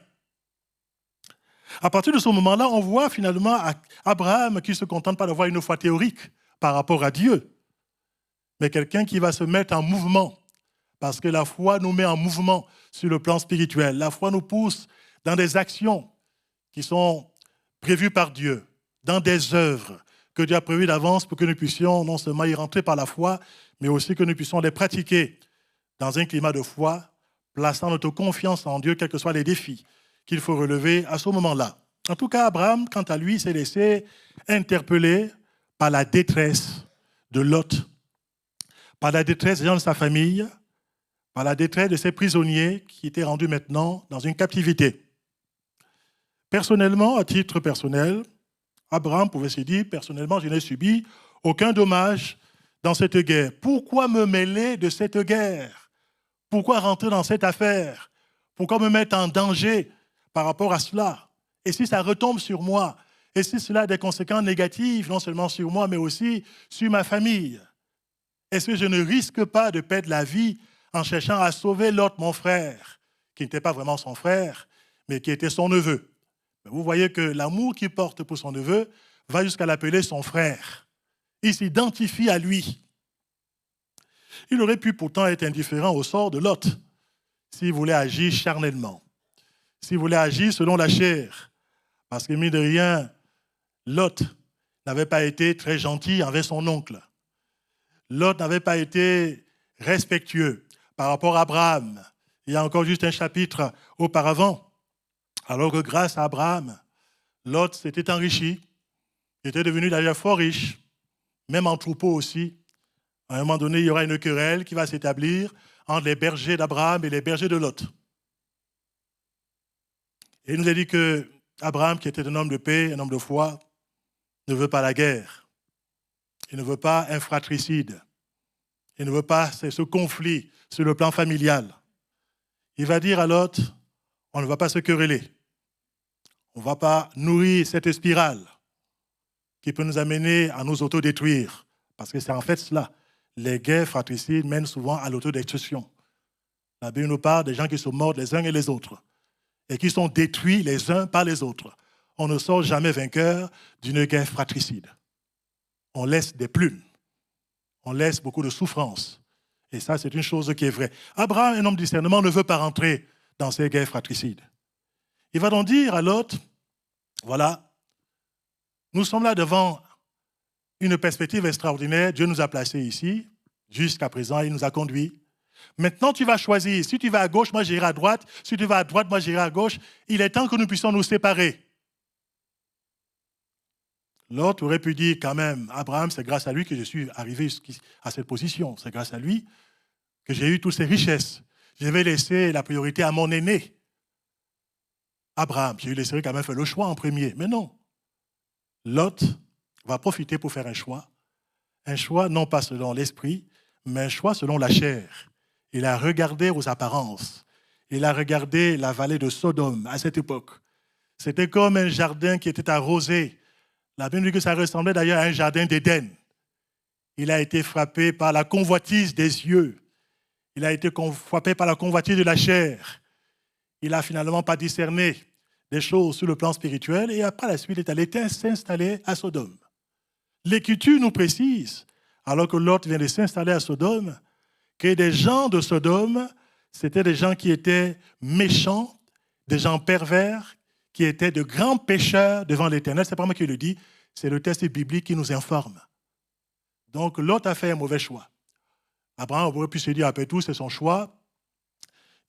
À partir de ce moment-là, on voit finalement Abraham qui ne se contente pas d'avoir une foi théorique par rapport à Dieu, mais quelqu'un qui va se mettre en mouvement, parce que la foi nous met en mouvement sur le plan spirituel. La foi nous pousse dans des actions qui sont prévues par Dieu, dans des œuvres que Dieu a prévues d'avance pour que nous puissions non seulement y rentrer par la foi, mais aussi que nous puissions les pratiquer dans un climat de foi, plaçant notre confiance en Dieu, quels que soient les défis qu'il faut relever à ce moment-là. En tout cas, Abraham, quant à lui, s'est laissé interpeller par la détresse de Lot, par la détresse des gens de sa famille, par la détresse de ses prisonniers qui étaient rendus maintenant dans une captivité. Personnellement, à titre personnel, Abraham pouvait se dire, personnellement, je n'ai subi aucun dommage dans cette guerre. Pourquoi me mêler de cette guerre? Pourquoi rentrer dans cette affaire? Pourquoi me mettre en danger par rapport à cela? Et si ça retombe sur moi? Et si cela a des conséquences négatives, non seulement sur moi, mais aussi sur ma famille? Est-ce que je ne risque pas de perdre la vie en cherchant à sauver Lot, mon frère, qui n'était pas vraiment son frère, mais qui était son neveu? Vous voyez que l'amour qu'il porte pour son neveu va jusqu'à l'appeler son frère. Il s'identifie à lui. Il aurait pu pourtant être indifférent au sort de Lot, s'il voulait agir charnellement, s'il voulait agir selon la chair. Parce que, mine de rien, Lot n'avait pas été très gentil envers son oncle. Lot n'avait pas été respectueux par rapport à Abraham. Il y a encore juste un chapitre auparavant. Alors que grâce à Abraham, Lot s'était enrichi, était devenu d'ailleurs fort riche, même en troupeau aussi. À un moment donné, il y aura une querelle qui va s'établir entre les bergers d'Abraham et les bergers de Lot. Et il nous a dit que Abraham, qui était un homme de paix, un homme de foi, ne veut pas la guerre. Il ne veut pas un fratricide. Il ne veut pas ce conflit sur le plan familial. Il va dire à Lot, on ne va pas se quereller. On ne va pas nourrir cette spirale qui peut nous amener à nous autodétruire. Parce que c'est en fait cela. Les guerres fratricides mènent souvent à l'autodestruction. La Bible nous parle des gens qui se mordent les uns et les autres et qui sont détruits les uns par les autres. On ne sort jamais vainqueur d'une guerre fratricide. On laisse des plumes. On laisse beaucoup de souffrance. Et ça, c'est une chose qui est vraie. Abraham, un homme de discernement, ne veut pas rentrer dans ces guerres fratricides. Il va donc dire à Lot, voilà, nous sommes là devant une perspective extraordinaire. Dieu nous a placés ici. Jusqu'à présent, il nous a conduits. Maintenant, tu vas choisir. Si tu vas à gauche, moi j'irai à droite. Si tu vas à droite, moi j'irai à gauche. Il est temps que nous puissions nous séparer. L'autre aurait pu dire quand même, Abraham, c'est grâce à lui que je suis arrivé à cette position. C'est grâce à lui que j'ai eu toutes ces richesses. Je vais laisser la priorité à mon aîné. Abraham, je lui laisserai quand même faire le choix en premier. Mais non. Lot va profiter pour faire un choix non pas selon l'esprit, mais un choix selon la chair. Il a regardé aux apparences. Il a regardé la vallée de Sodome à cette époque. C'était comme un jardin qui était arrosé. La Bible dit que ça ressemblait d'ailleurs à un jardin d'Éden. Il a été frappé par la convoitise des yeux. Il a été frappé par la convoitise de la chair. Il n'a finalement pas discerné des choses sur le plan spirituel et après la suite, il est allé s'installer à Sodome. L'Écriture nous précise, alors que Lot vient de s'installer à Sodome, que des gens de Sodome, c'était des gens qui étaient méchants des gens pervers qui étaient de grands pécheurs devant l'Éternel. Ce n'est pas moi qui le dis, c'est le texte biblique qui nous informe. Donc Lot a fait un mauvais choix. Abraham aurait pu se dire, après tout, c'est son choix.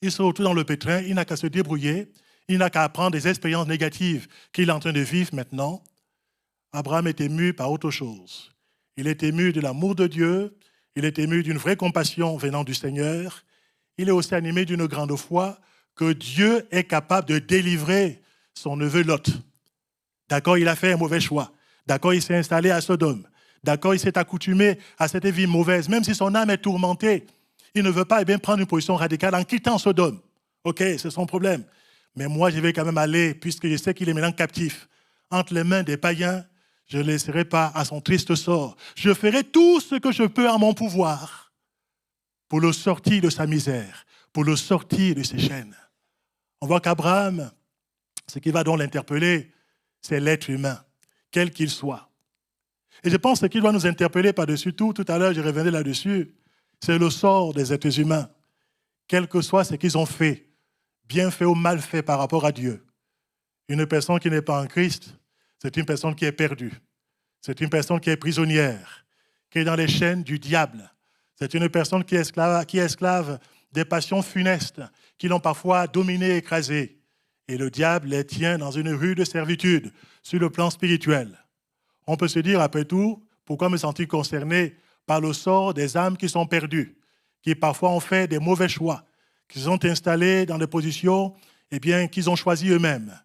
Il se retrouve dans le pétrin, il n'a qu'à se débrouiller, il n'a qu'à apprendre des expériences négatives qu'il est en train de vivre maintenant. Abraham est ému par autre chose. Il est ému de l'amour de Dieu, il est ému d'une vraie compassion venant du Seigneur. Il est aussi animé d'une grande foi que Dieu est capable de délivrer son neveu Lot. D'accord, il a fait un mauvais choix. D'accord, il s'est installé à Sodome. D'accord, il s'est accoutumé à cette vie mauvaise. Même si son âme est tourmentée, il ne veut pas prendre une position radicale en quittant Sodome. Ok, c'est son problème. Mais moi, je vais quand même aller, puisque je sais qu'il est maintenant captif, entre les mains des païens. Je ne le laisserai pas à son triste sort. Je ferai tout ce que je peux en mon pouvoir pour le sortir de sa misère, pour le sortir de ses chaînes. On voit qu'Abraham, ce qui va donc l'interpeller, c'est l'être humain, quel qu'il soit. Et je pense que ce qui doit nous interpeller par-dessus tout à l'heure, je revenais là-dessus, c'est le sort des êtres humains, quel que soit ce qu'ils ont fait, bien fait ou mal fait par rapport à Dieu. Une personne qui n'est pas en Christ, c'est une personne qui est perdue. C'est une personne qui est prisonnière, qui est dans les chaînes du diable. C'est une personne qui est esclave des passions funestes qui l'ont parfois dominé, écrasé. Et le diable les tient dans une rude servitude sur le plan spirituel. On peut se dire, après tout, pourquoi me sentir concerné par le sort des âmes qui sont perdues, qui parfois ont fait des mauvais choix, qui sont installés dans des positions qu'ils ont choisies eux-mêmes.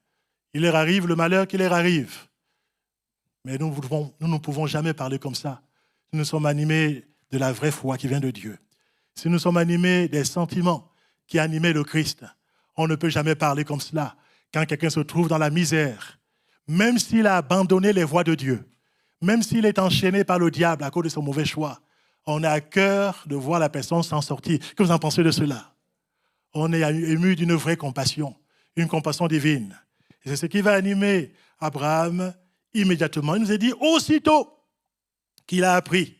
Il leur arrive le malheur qui leur arrive. Mais nous ne pouvons jamais parler comme ça. Si nous sommes animés de la vraie foi qui vient de Dieu, si nous sommes animés des sentiments qui animaient le Christ, on ne peut jamais parler comme cela. Quand quelqu'un se trouve dans la misère, même s'il a abandonné les voies de Dieu, même s'il est enchaîné par le diable à cause de son mauvais choix, on a à cœur de voir la personne s'en sortir. Que vous en pensez de cela? On est ému d'une vraie compassion, une compassion divine. Et c'est ce qui va animer Abraham immédiatement. Il nous a dit aussitôt qu'il a appris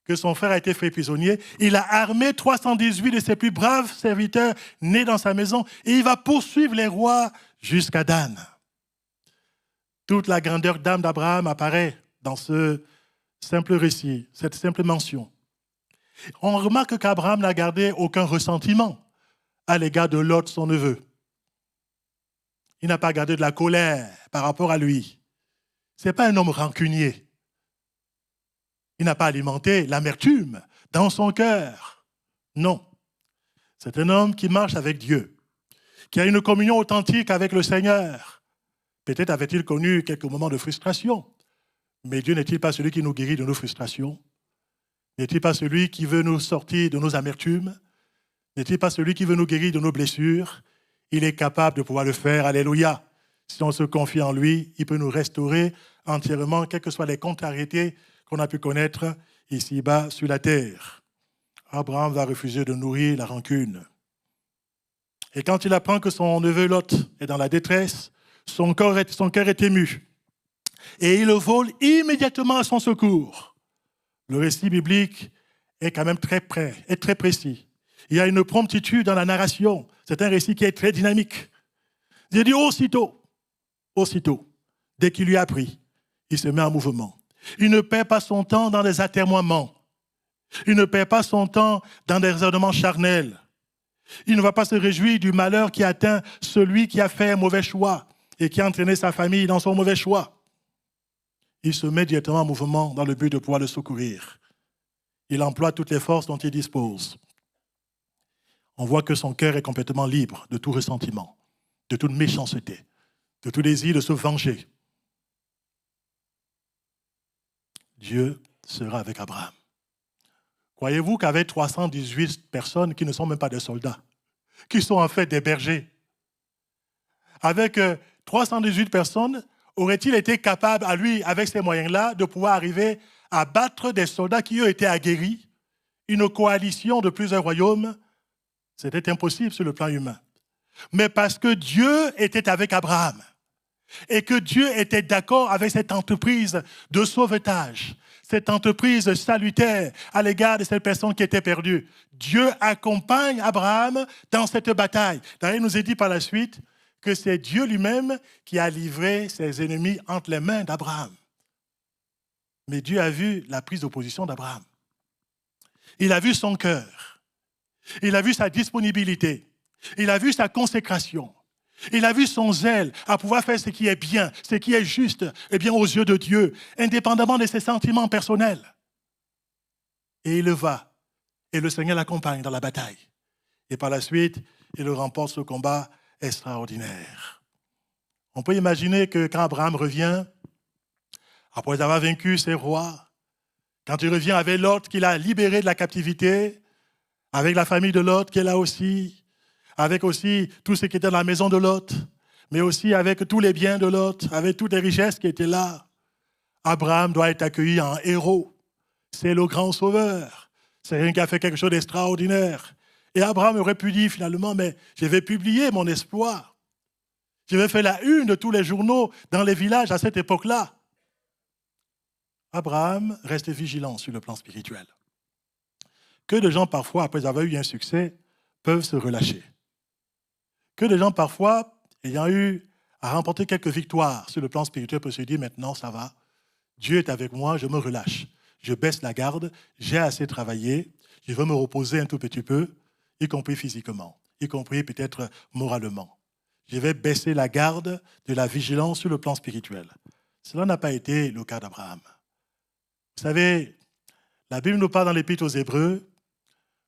que son frère a été fait prisonnier, il a armé 318 de ses plus braves serviteurs nés dans sa maison et il va poursuivre les rois jusqu'à Dan. Toute la grandeur d'âme d'Abraham apparaît dans ce simple récit, cette simple mention. On remarque qu'Abraham n'a gardé aucun ressentiment à l'égard de Lot, son neveu. Il n'a pas gardé de la colère par rapport à lui. Ce n'est pas un homme rancunier. Il n'a pas alimenté l'amertume dans son cœur. Non. C'est un homme qui marche avec Dieu, qui a une communion authentique avec le Seigneur. Peut-être avait-il connu quelques moments de frustration, mais Dieu n'est-il pas celui qui nous guérit de nos frustrations? N'est-il pas celui qui veut nous sortir de nos amertumes? N'est-il pas celui qui veut nous guérir de nos blessures? Il est capable de pouvoir le faire. Alléluia. Si on se confie en lui, il peut nous restaurer entièrement, quelles que soient les contrariétés qu'on a pu connaître ici-bas sur la terre. Abraham va refuser de nourrir la rancune. Et quand il apprend que son neveu Lot est dans la détresse, son cœur est ému. Et il vole immédiatement à son secours. Le récit biblique est quand même très précis. Il y a une promptitude dans la narration. C'est un récit qui est très dynamique. Il dit aussitôt, dès qu'il lui a appris, il se met en mouvement. Il ne perd pas son temps dans des atermoiements. Il ne perd pas son temps dans des raisonnements charnels. Il ne va pas se réjouir du malheur qui atteint celui qui a fait un mauvais choix et qui a entraîné sa famille dans son mauvais choix. Il se met directement en mouvement dans le but de pouvoir le secourir. Il emploie toutes les forces dont il dispose. On voit que son cœur est complètement libre de tout ressentiment, de toute méchanceté, de tout désir de se venger. Dieu sera avec Abraham. Croyez-vous qu'avec 318 personnes qui ne sont même pas des soldats, qui sont en fait des bergers, avec 318 personnes, aurait-il été capable, à lui, avec ces moyens-là, de pouvoir arriver à battre des soldats qui eux étaient aguerris, une coalition de plusieurs royaumes? C'était impossible sur le plan humain. Mais parce que Dieu était avec Abraham et que Dieu était d'accord avec cette entreprise de sauvetage, cette entreprise salutaire à l'égard de cette personne qui était perdue, Dieu accompagne Abraham dans cette bataille. D'ailleurs, il nous est dit par la suite que c'est Dieu lui-même qui a livré ses ennemis entre les mains d'Abraham. Mais Dieu a vu la prise de position d'Abraham. Il a vu son cœur. Il a vu sa disponibilité. Il a vu sa consécration. Il a vu son zèle à pouvoir faire ce qui est bien, ce qui est juste, et bien aux yeux de Dieu, indépendamment de ses sentiments personnels. Et il va. Et le Seigneur l'accompagne dans la bataille. Et par la suite, il remporte ce combat extraordinaire. On peut imaginer que quand Abraham revient, après avoir vaincu ses rois, quand il revient avec Lot qu'il a libéré de la captivité, avec la famille de Lot qui est là aussi, avec aussi tout ce qui était dans la maison de Lot, mais aussi avec tous les biens de Lot, avec toutes les richesses qui étaient là, Abraham doit être accueilli en héros. C'est le grand sauveur. C'est quelqu'un qui a fait quelque chose d'extraordinaire. Et Abraham aurait pu dire finalement, mais je vais publier mon exploit. Je vais faire la une de tous les journaux dans les villages à cette époque-là. Abraham reste vigilant sur le plan spirituel. Que de gens parfois, après avoir eu un succès, peuvent se relâcher. Que de gens parfois, ayant eu à remporter quelques victoires sur le plan spirituel, peuvent se dire, maintenant ça va, Dieu est avec moi, je me relâche. Je baisse la garde, j'ai assez travaillé, je veux me reposer un tout petit peu, y compris physiquement, y compris peut-être moralement. Je vais baisser la garde de la vigilance sur le plan spirituel. Cela n'a pas été le cas d'Abraham. Vous savez, la Bible nous parle dans l'Épître aux Hébreux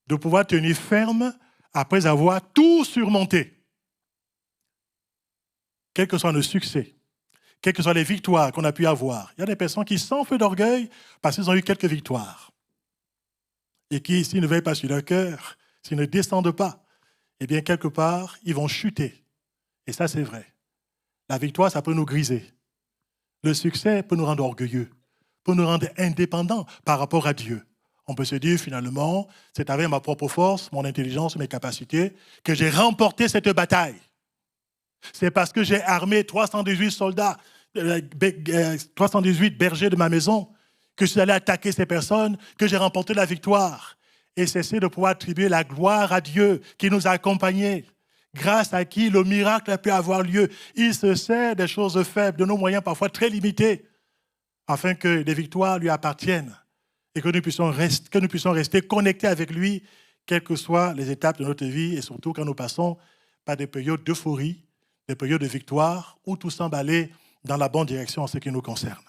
de pouvoir tenir ferme après avoir tout surmonté. Quel que soit le succès, quelles que soient les victoires qu'on a pu avoir. Il y a des personnes qui s'enflent d'orgueil parce qu'ils ont eu quelques victoires. Et qui, s'ils ne veillent pas sur leur cœur, s'ils ne descendent pas, eh bien, quelque part, ils vont chuter. Et ça, c'est vrai. La victoire, ça peut nous griser. Le succès peut nous rendre orgueilleux, peut nous rendre indépendants par rapport à Dieu. On peut se dire, finalement, c'est avec ma propre force, mon intelligence, mes capacités, que j'ai remporté cette bataille. C'est parce que j'ai armé 318 soldats, 318 bergers de ma maison, que je suis allé attaquer ces personnes, que j'ai remporté la victoire. Et cesser de pouvoir attribuer la gloire à Dieu qui nous a accompagnés, grâce à qui le miracle a pu avoir lieu. Il se sert des choses faibles, de nos moyens parfois très limités, afin que les victoires lui appartiennent et que nous puissions rester connectés avec lui, quelles que soient les étapes de notre vie, et surtout quand nous passons par des périodes d'euphorie, des périodes de victoire, où tout semble aller dans la bonne direction en ce qui nous concerne.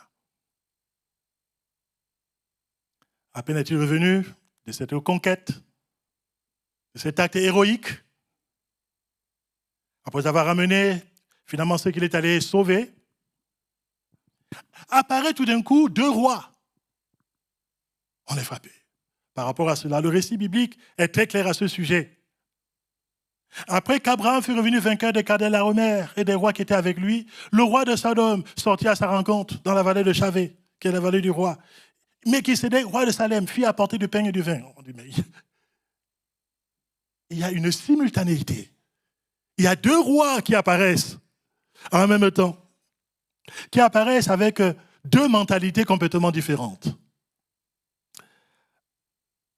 À peine est-il revenu de cette conquête, de cet acte héroïque, après avoir ramené finalement ce qu'il est allé sauver, apparaît tout d'un coup 2 rois. On est frappé. Par rapport à cela, le récit biblique est très clair à ce sujet. Après qu'Abraham fut revenu vainqueur de Kedar-Laomer et des rois qui étaient avec lui, le roi de Sodome sortit à sa rencontre dans la vallée de Chavé, qui est la vallée du roi. Mais qui s'était roi de Salem, fit apporter du pain et du vin. On dit, mais il y a une simultanéité. Il y a 2 rois qui apparaissent en même temps, qui apparaissent avec 2 mentalités complètement différentes.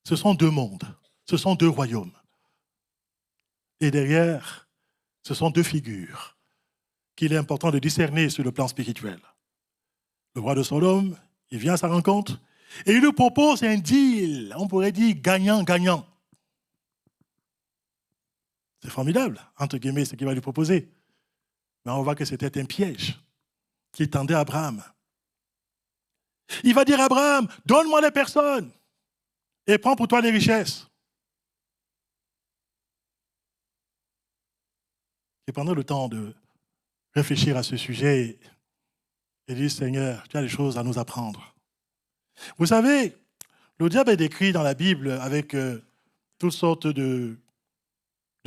Ce sont 2 mondes, ce sont 2 royaumes. Et derrière, ce sont 2 figures qu'il est important de discerner sur le plan spirituel. Le roi de Sodome, il vient à sa rencontre et il lui propose un deal, on pourrait dire gagnant-gagnant. C'est formidable, entre guillemets, ce qu'il va lui proposer. Mais on voit que c'était un piège qui tendait à Abraham. Il va dire à Abraham, donne-moi les personnes et prends pour toi les richesses. Et pendant le temps de réfléchir à ce sujet, il dit, Seigneur, tu as des choses à nous apprendre. Vous savez, le diable est décrit dans la Bible avec toutes sortes de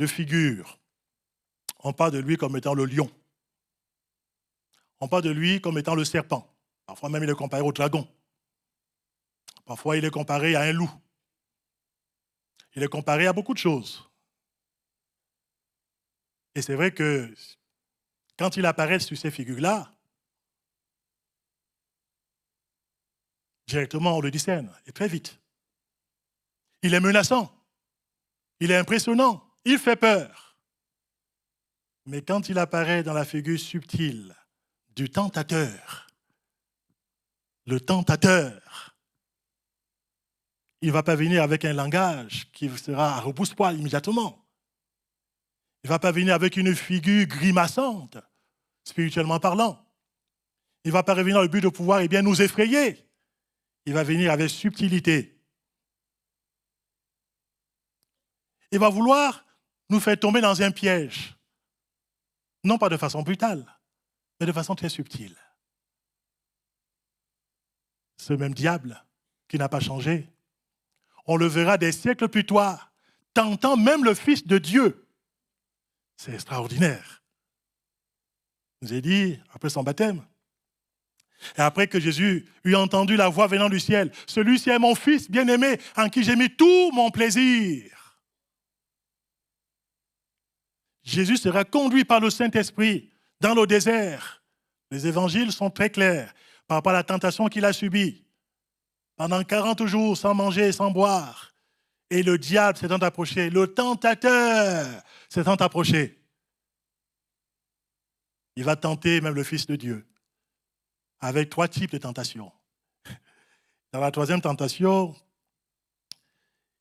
figures. On parle de lui comme étant le lion. On parle de lui comme étant le serpent. Parfois même il est comparé au dragon. Parfois il est comparé à un loup. Il est comparé à beaucoup de choses. Et c'est vrai que quand il apparaît sur ces figures-là, directement on le discerne, et très vite. Il est menaçant, il est impressionnant, il fait peur. Mais quand il apparaît dans la figure subtile du tentateur, le tentateur, il ne va pas venir avec un langage qui sera à rebrousse-poil immédiatement. Il ne va pas venir avec une figure grimaçante, spirituellement parlant. Il ne va pas revenir dans le but de pouvoir nous effrayer. Il va venir avec subtilité. Il va vouloir nous faire tomber dans un piège. Non pas de façon brutale, mais de façon très subtile. Ce même diable qui n'a pas changé, on le verra des siècles plus tard, tentant même le Fils de Dieu. C'est extraordinaire. Je vous ai dit, après son baptême, et après que Jésus eut entendu la voix venant du ciel, « Celui-ci est mon Fils bien-aimé, en qui j'ai mis tout mon plaisir. » Jésus sera conduit par le Saint-Esprit dans le désert. Les évangiles sont très clairs par rapport à la tentation qu'il a subie. Pendant 40 jours, sans manger et sans boire. Et le diable s'étant approché, le tentateur s'étant approché. Il va tenter même le Fils de Dieu, avec 3 types de tentations. Dans la 3e tentation,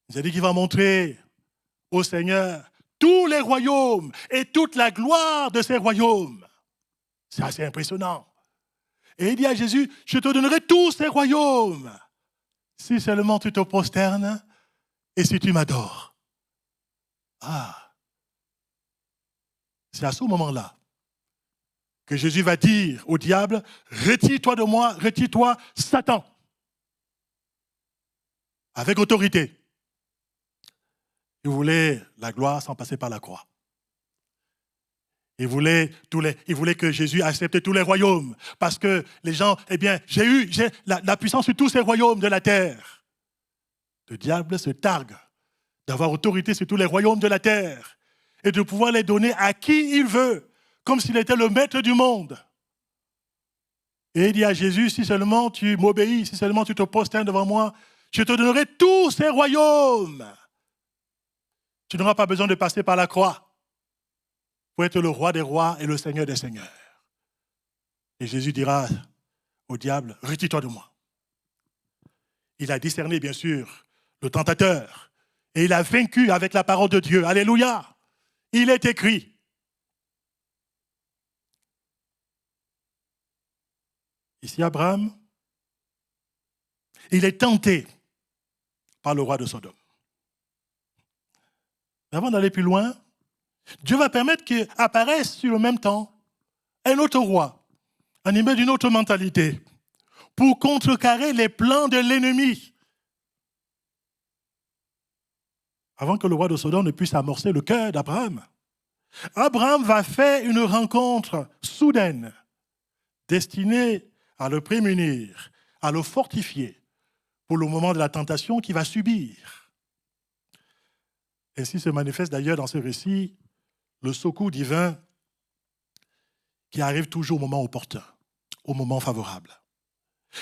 il a dit qu'il va montrer au Seigneur tous les royaumes et toute la gloire de ces royaumes. C'est assez impressionnant. Et il dit à Jésus, je te donnerai tous ces royaumes, si seulement tu te prosternes et si tu m'adores. Ah, c'est à ce moment-là que Jésus va dire au diable, retire-toi de moi, retire-toi, Satan. Avec autorité. Il voulait la gloire sans passer par la croix. Il voulait que Jésus accepte tous les royaumes. Parce que les gens, j'ai la puissance sur tous ces royaumes de la terre. Le diable se targue d'avoir autorité sur tous les royaumes de la terre et de pouvoir les donner à qui il veut, comme s'il était le maître du monde. Et il dit à Jésus, si seulement tu m'obéis, si seulement tu te prosternes devant moi, je te donnerai tous ces royaumes. Tu n'auras pas besoin de passer par la croix pour être le roi des rois et le seigneur des seigneurs. Et Jésus dira au diable, retire-toi de moi. Il a discerné, bien sûr, le tentateur. Et il a vaincu avec la parole de Dieu. Alléluia. Il est écrit. Ici, Abraham, il est tenté par le roi de Sodome. Avant d'aller plus loin, Dieu va permettre qu'apparaisse sur le même temps un autre roi, animé d'une autre mentalité, pour contrecarrer les plans de l'ennemi. Avant que le roi de Sodome ne puisse amorcer le cœur d'Abraham, Abraham va faire une rencontre soudaine, destinée à le prémunir, à le fortifier pour le moment de la tentation qu'il va subir. Ainsi se manifeste d'ailleurs dans ce récit le secours divin qui arrive toujours au moment opportun, au moment favorable.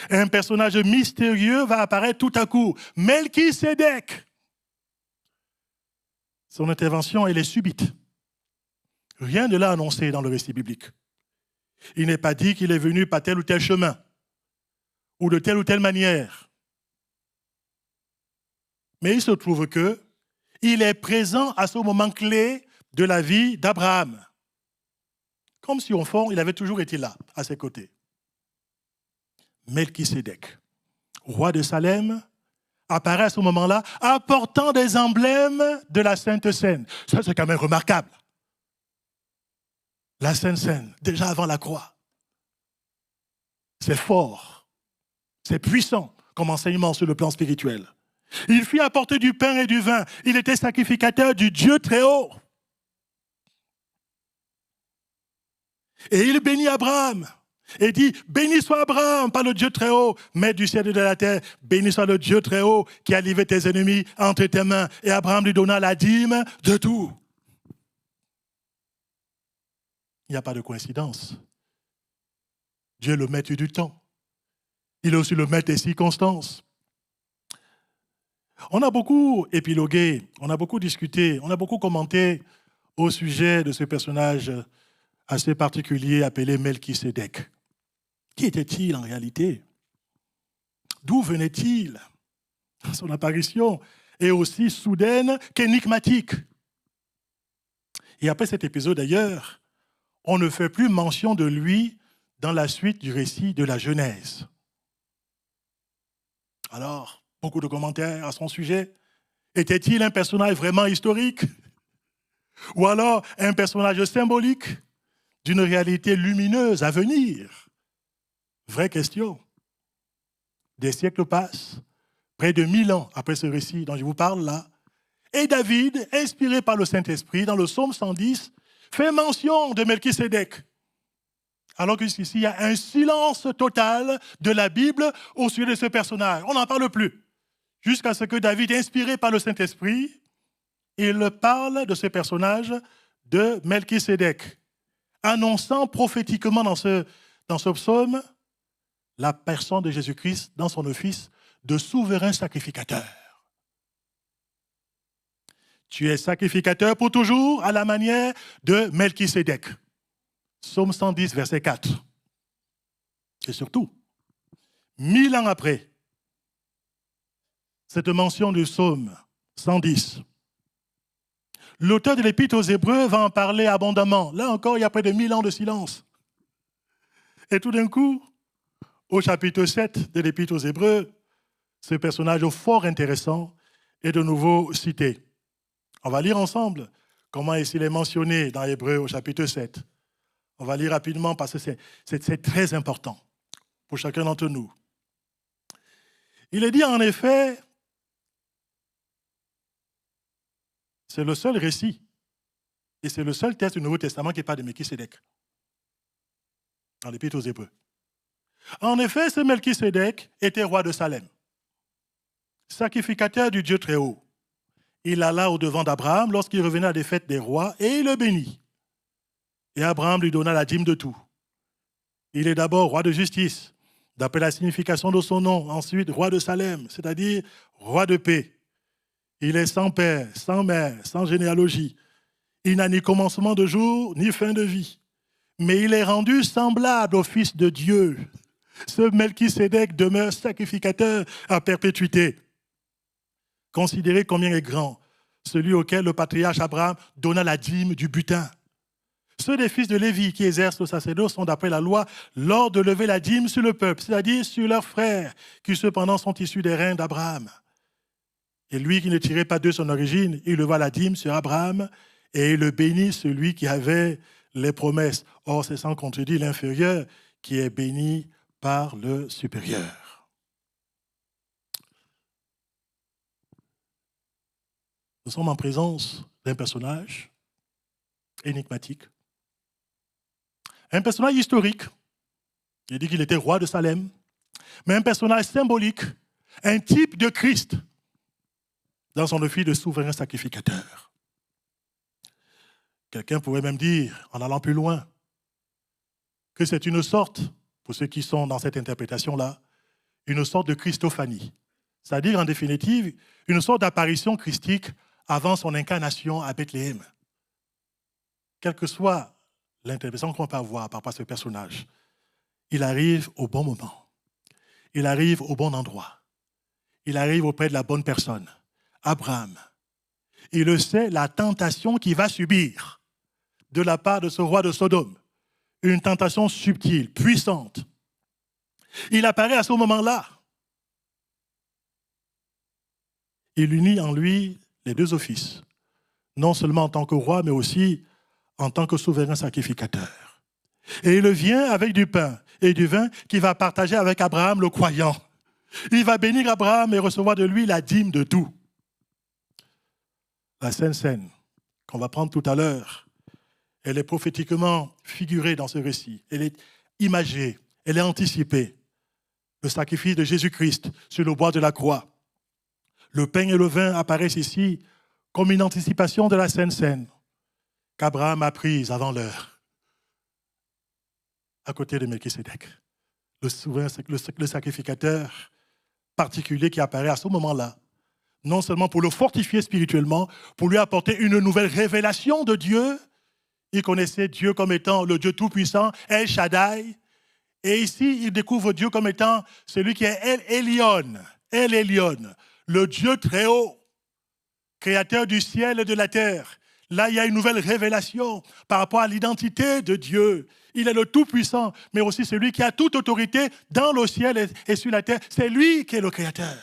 Et un personnage mystérieux va apparaître tout à coup, Melchisédek. Son intervention, elle est subite. Rien ne l'a annoncé dans le récit biblique. Il n'est pas dit qu'il est venu par tel ou tel chemin, ou de telle ou telle manière. Mais il se trouve qu'il est présent à ce moment clé de la vie d'Abraham. Comme si, au fond, il avait toujours été là, à ses côtés. Melchisédek, roi de Salem, apparaît à ce moment-là, apportant des emblèmes de la Sainte Seine. Ça, c'est quand même remarquable. La Sainte Seine, déjà avant la croix. C'est fort, c'est puissant comme enseignement sur le plan spirituel. Il fit apporter du pain et du vin. Il était sacrificateur du Dieu très haut. Et il bénit Abraham. Et dit, béni soit Abraham par le Dieu très haut, maître du ciel et de la terre. Béni soit le Dieu très haut qui a livré tes ennemis entre tes mains. Et Abraham lui donna la dîme de tout. Il n'y a pas de coïncidence. Dieu est le maître du temps. Il est aussi le maître des circonstances. On a beaucoup épilogué, on a beaucoup discuté, on a beaucoup commenté au sujet de ce personnage assez particulier appelé Melchisédek. Qui était-il en réalité? D'où venait-il? Son apparition est aussi soudaine qu'énigmatique. Et après cet épisode d'ailleurs, on ne fait plus mention de lui dans la suite du récit de la Genèse. Alors, beaucoup de commentaires à son sujet. Était-il un personnage vraiment historique? Ou alors un personnage symbolique d'une réalité lumineuse à venir? Vraie question. Des siècles passent, près de 1000 ans après ce récit dont je vous parle là, et David, inspiré par le Saint-Esprit, dans le psaume 110, fait mention de Melchisédek. Alors qu'ici, il y a un silence total de la Bible au sujet de ce personnage. On n'en parle plus. Jusqu'à ce que David, inspiré par le Saint-Esprit, il parle de ce personnage de Melchisédek, annonçant prophétiquement dans ce psaume la personne de Jésus-Christ dans son office de souverain sacrificateur. Tu es sacrificateur pour toujours à la manière de Melchisédek. Psaume 110, verset 4. Et surtout, 1000 ans après, cette mention du psaume 110, l'auteur de l'Épître aux Hébreux va en parler abondamment. Là encore, il y a près de 1000 ans de silence. Et tout d'un coup, au chapitre 7 de l'Épître aux Hébreux, ce personnage fort intéressant est de nouveau cité. On va lire ensemble comment il est mentionné dans Hébreux au chapitre 7. On va lire rapidement parce que c'est très important pour chacun d'entre nous. Il est dit en effet, c'est le seul récit et c'est le seul texte du Nouveau Testament qui parle de Melchisédek dans l'Épître aux Hébreux. En effet, ce Melchisédek était roi de Salem, sacrificateur du Dieu très haut. Il alla au-devant d'Abraham lorsqu'il revenait à des fêtes des rois et il le bénit. Et Abraham lui donna la dîme de tout. Il est d'abord roi de justice, d'après la signification de son nom. Ensuite, roi de Salem, c'est-à-dire roi de paix. Il est sans père, sans mère, sans généalogie. Il n'a ni commencement de jour, ni fin de vie. Mais il est rendu semblable au Fils de Dieu. Ce Melchisédek demeure sacrificateur à perpétuité. Considérez combien est grand celui auquel le patriarche Abraham donna la dîme du butin. Ceux des fils de Lévi qui exercent le sacerdoce sont d'après la loi lors de lever la dîme sur le peuple, c'est-à-dire sur leurs frères, qui cependant sont issus des reins d'Abraham. Et lui qui ne tirait pas de son origine, il leva la dîme sur Abraham et il le bénit, celui qui avait les promesses. Or, c'est sans contredire l'inférieur qui est béni par le supérieur. Nous sommes en présence d'un personnage énigmatique, un personnage historique. Il dit qu'il était roi de Salem, mais un personnage symbolique, un type de Christ dans son office de souverain sacrificateur. Quelqu'un pourrait même dire, en allant plus loin, que c'est une sorte, pour ceux qui sont dans cette interprétation-là, une sorte de Christophanie. C'est-à-dire, en définitive, une sorte d'apparition christique avant son incarnation à Bethléem. Quelle que soit l'interprétation qu'on peut avoir par rapport à ce personnage, il arrive au bon moment. Il arrive au bon endroit. Il arrive auprès de la bonne personne, Abraham. Il le sait, la tentation qu'il va subir de la part de ce roi de Sodome. Une tentation subtile, puissante. Il apparaît à ce moment-là. Il unit en lui les deux offices, non seulement en tant que roi, mais aussi en tant que souverain sacrificateur. Et il vient avec du pain et du vin qu'il va partager avec Abraham le croyant. Il va bénir Abraham et recevoir de lui la dîme de tout. La Sainte Seine, qu'on va prendre tout à l'heure, elle est prophétiquement figurée dans ce récit. Elle est imagée, elle est anticipée. Le sacrifice de Jésus-Christ sur le bois de la croix. Le pain et le vin apparaissent ici comme une anticipation de la Sainte Seine qu'Abraham a prise avant l'heure, à côté de Melchisédek, le sacrificateur particulier qui apparaît à ce moment-là, non seulement pour le fortifier spirituellement, pour lui apporter une nouvelle révélation de Dieu. Il connaissait Dieu comme étant le Dieu Tout-Puissant, El Shaddai. Et ici, il découvre Dieu comme étant celui qui est El Elyon, le Dieu très haut, créateur du ciel et de la terre. Là, il y a une nouvelle révélation par rapport à l'identité de Dieu. Il est le Tout-Puissant, mais aussi celui qui a toute autorité dans le ciel et sur la terre. C'est lui qui est le Créateur.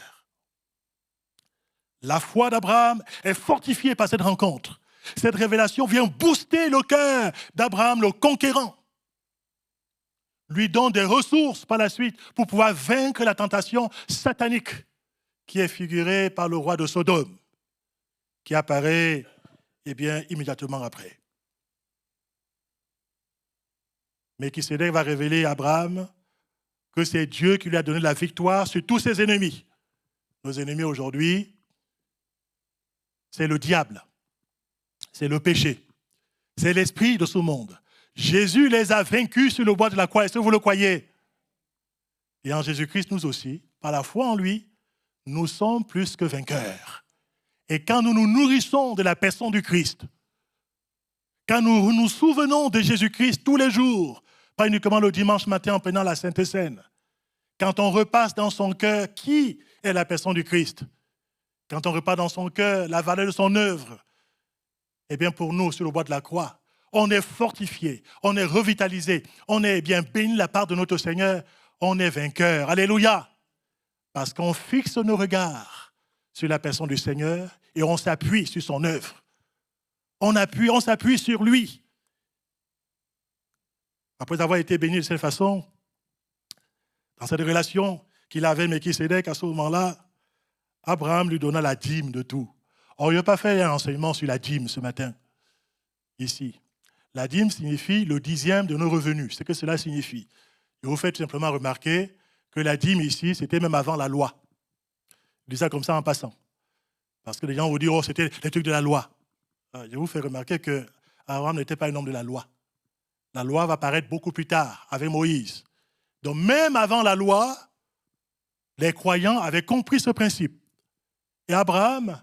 La foi d'Abraham est fortifiée par cette rencontre. Cette révélation vient booster le cœur d'Abraham, le conquérant. Lui donne des ressources par la suite pour pouvoir vaincre la tentation satanique qui est figurée par le roi de Sodome, qui apparaît immédiatement après. Melchisédek va révéler à Abraham que c'est Dieu qui lui a donné la victoire sur tous ses ennemis. Nos ennemis aujourd'hui, c'est le diable, c'est le péché, c'est l'esprit de ce monde. Jésus les a vaincus sur le bois de la croix. Est-ce que vous le croyez? Et en Jésus-Christ, nous aussi, par la foi en lui, nous sommes plus que vainqueurs. Et quand nous nous nourrissons de la personne du Christ, quand nous nous souvenons de Jésus-Christ tous les jours, pas uniquement le dimanche matin en prenant la Sainte Seine, quand on repasse dans son cœur qui est la personne du Christ, quand on repasse dans son cœur la valeur de son œuvre, eh bien pour nous, sur le bois de la croix, on est fortifié, on est revitalisé, on est bien béni de la part de notre Seigneur, on est vainqueur. Alléluia! Parce qu'on fixe nos regards sur la personne du Seigneur et on s'appuie sur son œuvre. On s'appuie sur lui. Après avoir été béni de cette façon, dans cette relation qu'il avait avec Melchisédek, à ce moment-là, Abraham lui donna la dîme de tout. Or, il n'a pas fait un enseignement sur la dîme ce matin, ici. La dîme signifie le 10e de nos revenus. C'est ce que cela signifie. Et vous faites tout simplement remarquer que la dîme ici, c'était même avant la loi. Je dis ça comme ça en passant. Parce que les gens vous disent, oh, c'était les trucs de la loi. Je vous fais remarquer que Abraham n'était pas un homme de la loi. La loi va apparaître beaucoup plus tard, avec Moïse. Donc même avant la loi, les croyants avaient compris ce principe. Et Abraham,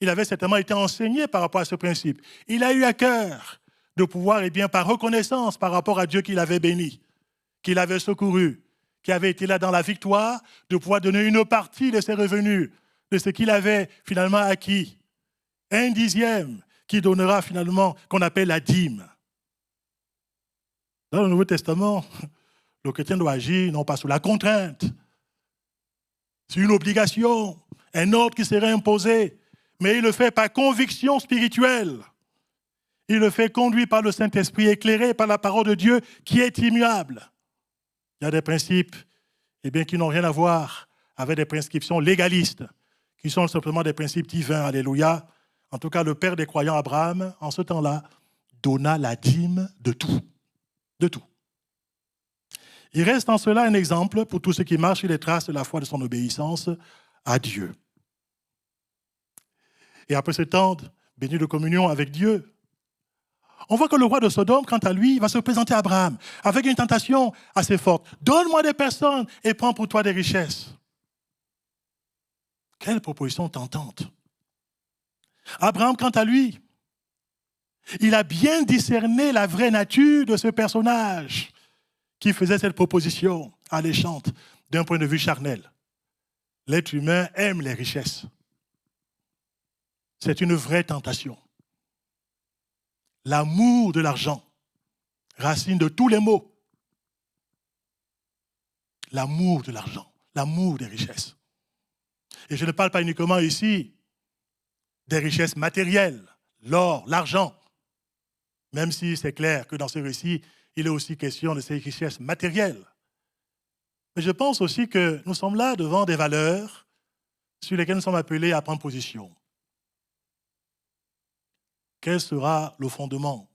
il avait certainement été enseigné par rapport à ce principe. Il a eu à cœur de pouvoir, par reconnaissance par rapport à Dieu qu'il avait béni, qu'il avait secouru, qui avait été là dans la victoire, de pouvoir donner une partie de ses revenus, de ce qu'il avait finalement acquis. Un 10e qui donnera finalement, qu'on appelle la dîme. Dans le Nouveau Testament, le chrétien doit agir non pas sous la contrainte, c'est une obligation, un ordre qui serait imposé, mais il le fait par conviction spirituelle. Il le fait conduit par le Saint-Esprit, éclairé par la parole de Dieu qui est immuable. Il y a des principes qui n'ont rien à voir avec des prescriptions légalistes, qui sont simplement des principes divins. Alléluia. En tout cas, le père des croyants, Abraham, en ce temps-là, donna la dîme de tout. De tout. Il reste en cela un exemple pour tous ceux qui marchent sur les traces de la foi de son obéissance à Dieu. Et après ce temps béni de communion avec Dieu, on voit que le roi de Sodome, quant à lui, va se présenter à Abraham avec une tentation assez forte. Donne-moi des personnes et prends pour toi des richesses. Quelle proposition tentante. Abraham, quant à lui, il a bien discerné la vraie nature de ce personnage qui faisait cette proposition alléchante d'un point de vue charnel. L'être humain aime les richesses. C'est une vraie tentation. L'amour de l'argent, racine de tous les maux. L'amour de l'argent, l'amour des richesses. Et je ne parle pas uniquement ici des richesses matérielles, l'or, l'argent, même si c'est clair que dans ce récit, il est aussi question de ces richesses matérielles. Mais je pense aussi que nous sommes là devant des valeurs sur lesquelles nous sommes appelés à prendre position. Quel sera le fondement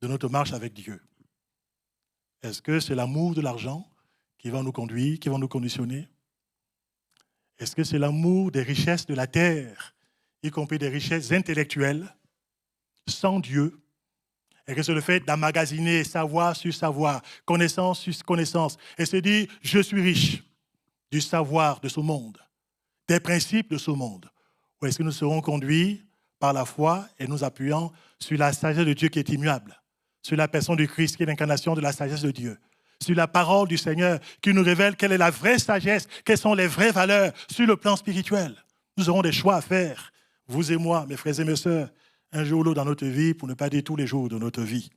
de notre marche avec Dieu? Est-ce que c'est l'amour de l'argent qui va nous conduire, qui va nous conditionner? Est-ce que c'est l'amour des richesses de la terre, y compris des richesses intellectuelles, sans Dieu? Est-ce que c'est le fait d'emmagasiner savoir sur savoir, connaissance sur connaissance, et se dire je suis riche du savoir de ce monde, des principes de ce monde? Ou est-ce que nous serons conduits par la foi et nous appuyant sur la sagesse de Dieu qui est immuable, sur la personne du Christ qui est l'incarnation de la sagesse de Dieu, sur la parole du Seigneur qui nous révèle quelle est la vraie sagesse, quelles sont les vraies valeurs sur le plan spirituel. Nous aurons des choix à faire, vous et moi, mes frères et mes sœurs, un jour ou l'autre dans notre vie, pour ne pas dire tous les jours de notre vie.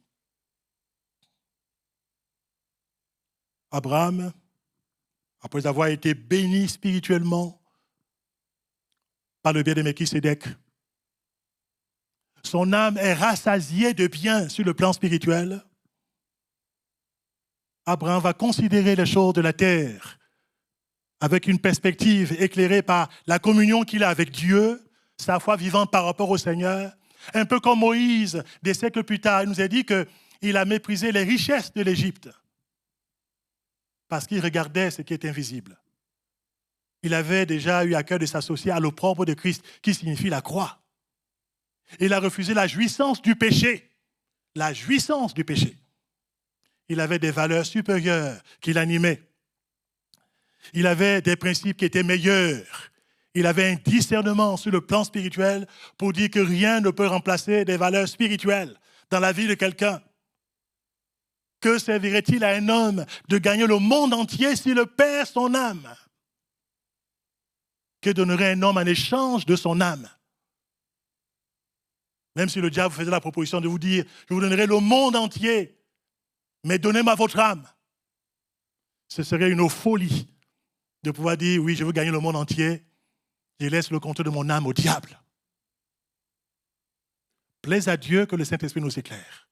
Abraham, après avoir été béni spirituellement par le biais de Melchisédek, son âme est rassasiée de biens sur le plan spirituel. Abraham va considérer les choses de la terre avec une perspective éclairée par la communion qu'il a avec Dieu, sa foi vivante par rapport au Seigneur. Un peu comme Moïse, des siècles plus tard, il nous a dit qu'il a méprisé les richesses de l'Égypte parce qu'il regardait ce qui est invisible. Il avait déjà eu à cœur de s'associer à l'opprobre de Christ, qui signifie la croix. Il a refusé la jouissance du péché. La jouissance du péché. Il avait des valeurs supérieures qui l'animaient. Il avait des principes qui étaient meilleurs. Il avait un discernement sur le plan spirituel pour dire que rien ne peut remplacer des valeurs spirituelles dans la vie de quelqu'un. Que servirait-il à un homme de gagner le monde entier s'il perd son âme? Que donnerait un homme en échange de son âme? Même si le diable faisait la proposition de vous dire « Je vous donnerai le monde entier, mais donnez-moi votre âme », ce serait une folie de pouvoir dire « Oui, je veux gagner le monde entier, je laisse le contrôle de mon âme au diable. » Plaise à Dieu que le Saint-Esprit nous éclaire.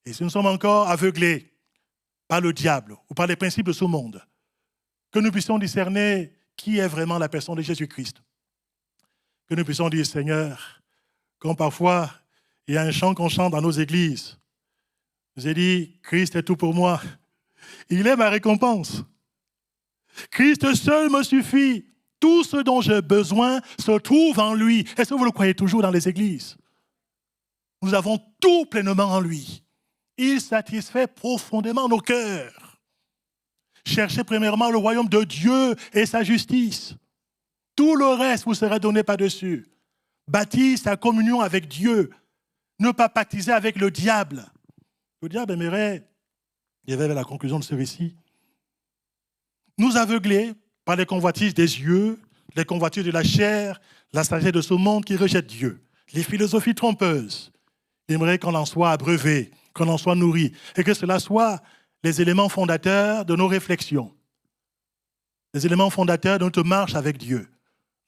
Et si nous sommes encore aveuglés par le diable ou par les principes de ce monde, que nous puissions discerner qui est vraiment la personne de Jésus-Christ. Que nous puissions dire « Seigneur », comme parfois, il y a un chant qu'on chante dans nos églises. J'ai dit, Christ est tout pour moi. Il est ma récompense. Christ seul me suffit. Tout ce dont j'ai besoin se trouve en lui. Est-ce que vous le croyez toujours dans les églises? Nous avons tout pleinement en lui. Il satisfait profondément nos cœurs. Cherchez premièrement le royaume de Dieu et sa justice. Tout le reste vous sera donné par-dessus. Bâtir sa communion avec Dieu, ne pas pactiser avec le diable. Le diable aimerait, il y avait la conclusion de ce récit, nous aveugler par les convoitises des yeux, les convoitises de la chair, la sagesse de ce monde qui rejette Dieu, les philosophies trompeuses. Il aimerait qu'on en soit abreuvé, qu'on en soit nourri, et que cela soit les éléments fondateurs de nos réflexions, les éléments fondateurs de notre marche avec Dieu,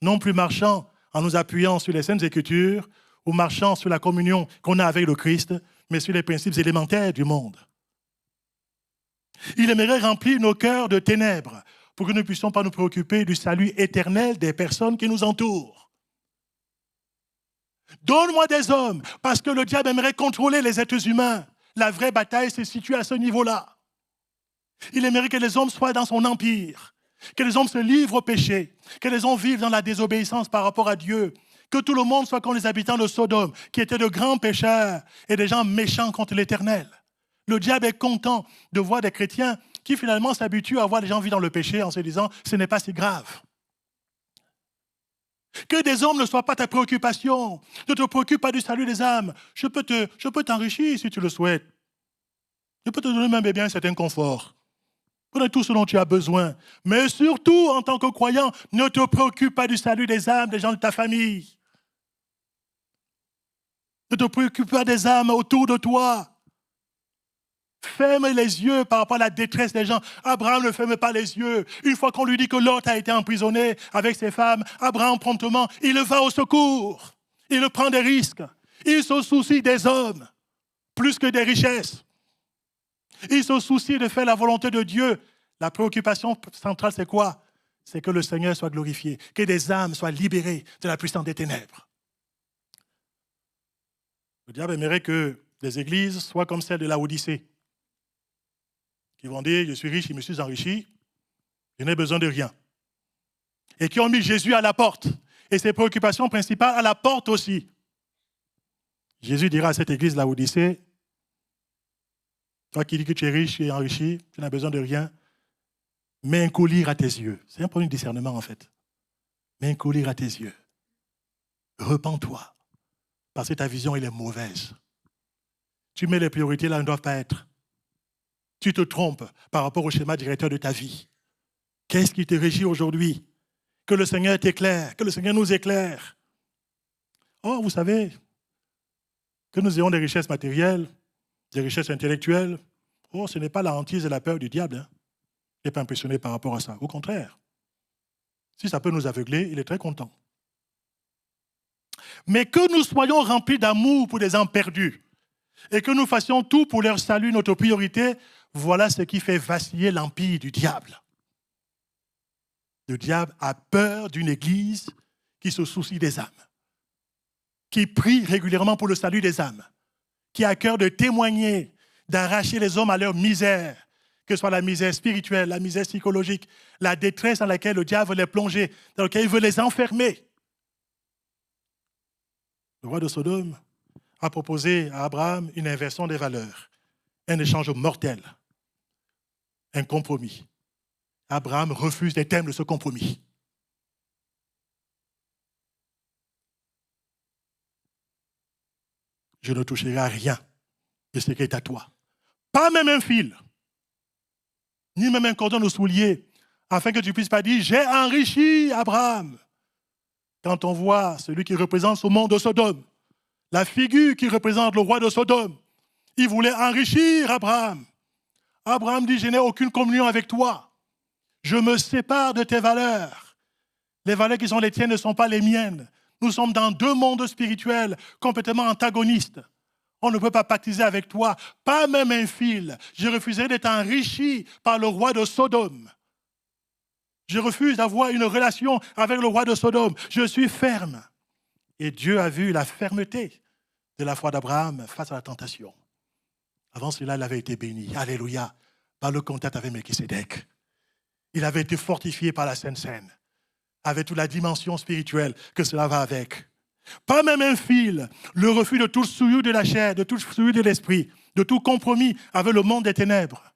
non plus marchant en nous appuyant sur les Saintes Écritures ou marchant sur la communion qu'on a avec le Christ, mais sur les principes élémentaires du monde. Il aimerait remplir nos cœurs de ténèbres pour que nous ne puissions pas nous préoccuper du salut éternel des personnes qui nous entourent. Donne-moi des hommes, parce que le diable aimerait contrôler les êtres humains. La vraie bataille se situe à ce niveau-là. Il aimerait que les hommes soient dans son empire, que les hommes se livrent au péché, que les hommes vivent dans la désobéissance par rapport à Dieu, que tout le monde soit comme les habitants de Sodome, qui étaient de grands pécheurs et des gens méchants contre l'Éternel. Le diable est content de voir des chrétiens qui finalement s'habituent à voir les gens vivre dans le péché en se disant « ce n'est pas si grave ». Que des hommes ne soient pas ta préoccupation, ne te préoccupe pas du salut des âmes. Je peux t'enrichir si tu le souhaites. Je peux te donner même bien un certain confort. Prenez tout ce dont tu as besoin. Mais surtout, en tant que croyant, ne te préoccupe pas du salut des âmes des gens de ta famille. Ne te préoccupe pas des âmes autour de toi. Ferme les yeux par rapport à la détresse des gens. Abraham ne ferme pas les yeux. Une fois qu'on lui dit que Lot a été emprisonné avec ses femmes, Abraham promptement, il va au secours. Il prend des risques. Il se soucie des hommes plus que des richesses. Il se soucie de faire la volonté de Dieu. La préoccupation centrale, c'est quoi? C'est que le Seigneur soit glorifié, que des âmes soient libérées de la puissance des ténèbres. Le diable aimerait que les églises soient comme celle de la Odyssée, qui vont dire, je suis riche, je me suis enrichi, je n'ai besoin de rien. Et qui ont mis Jésus à la porte, et ses préoccupations principales à la porte aussi. Jésus dira à cette église de la Odyssée, toi qui dis que tu es riche et enrichi, tu n'as besoin de rien, mets un collier à tes yeux. C'est un problème de discernement en fait. Mets un collier à tes yeux. Repens-toi. Parce que ta vision, elle est mauvaise. Tu mets les priorités là où elles ne doivent pas être. Tu te trompes par rapport au schéma directeur de ta vie. Qu'est-ce qui te régit aujourd'hui? Que le Seigneur t'éclaire, que le Seigneur nous éclaire. Oh, vous savez, que nous ayons des richesses matérielles, des richesses intellectuelles, oh, ce n'est pas la hantise et la peur du diable. Hein. Il n'est pas impressionné par rapport à ça. Au contraire. Si ça peut nous aveugler, il est très content. Mais que nous soyons remplis d'amour pour des âmes perdues et que nous fassions tout pour leur salut, notre priorité, voilà ce qui fait vaciller l'empire du diable. Le diable a peur d'une église qui se soucie des âmes, qui prie régulièrement pour le salut des âmes, qui a cœur de témoigner, d'arracher les hommes à leur misère, que ce soit la misère spirituelle, la misère psychologique, la détresse dans laquelle le diable veut les plonger, dans laquelle il veut les enfermer. Le roi de Sodome a proposé à Abraham une inversion des valeurs, un échange mortel, un compromis. Abraham refuse les termes de ce compromis. Je ne toucherai à rien de ce qui est à toi. Pas même un fil, ni même un cordon de soulier, afin que tu ne puisses pas dire « J'ai enrichi Abraham ». Quand on voit celui qui représente ce monde de Sodome, la figure qui représente le roi de Sodome, il voulait enrichir Abraham. Abraham dit « Je n'ai aucune communion avec toi. Je me sépare de tes valeurs. Les valeurs qui sont les tiennes ne sont pas les miennes. Nous sommes dans deux mondes spirituels complètement antagonistes. On ne peut pas pactiser avec toi, pas même un fil. Je refuserai d'être enrichi par le roi de Sodome. Je refuse d'avoir une relation avec le roi de Sodome. Je suis ferme. » Et Dieu a vu la fermeté de la foi d'Abraham face à la tentation. Avant cela, il avait été béni, alléluia, par le contact avec Melchisédek. Il avait été fortifié par la Sainte Seine, avec toute la dimension spirituelle que cela va avec. Pas même un fil, le refus de tout souillure de la chair, de tout souillure de l'esprit, de tout compromis avec le monde des ténèbres.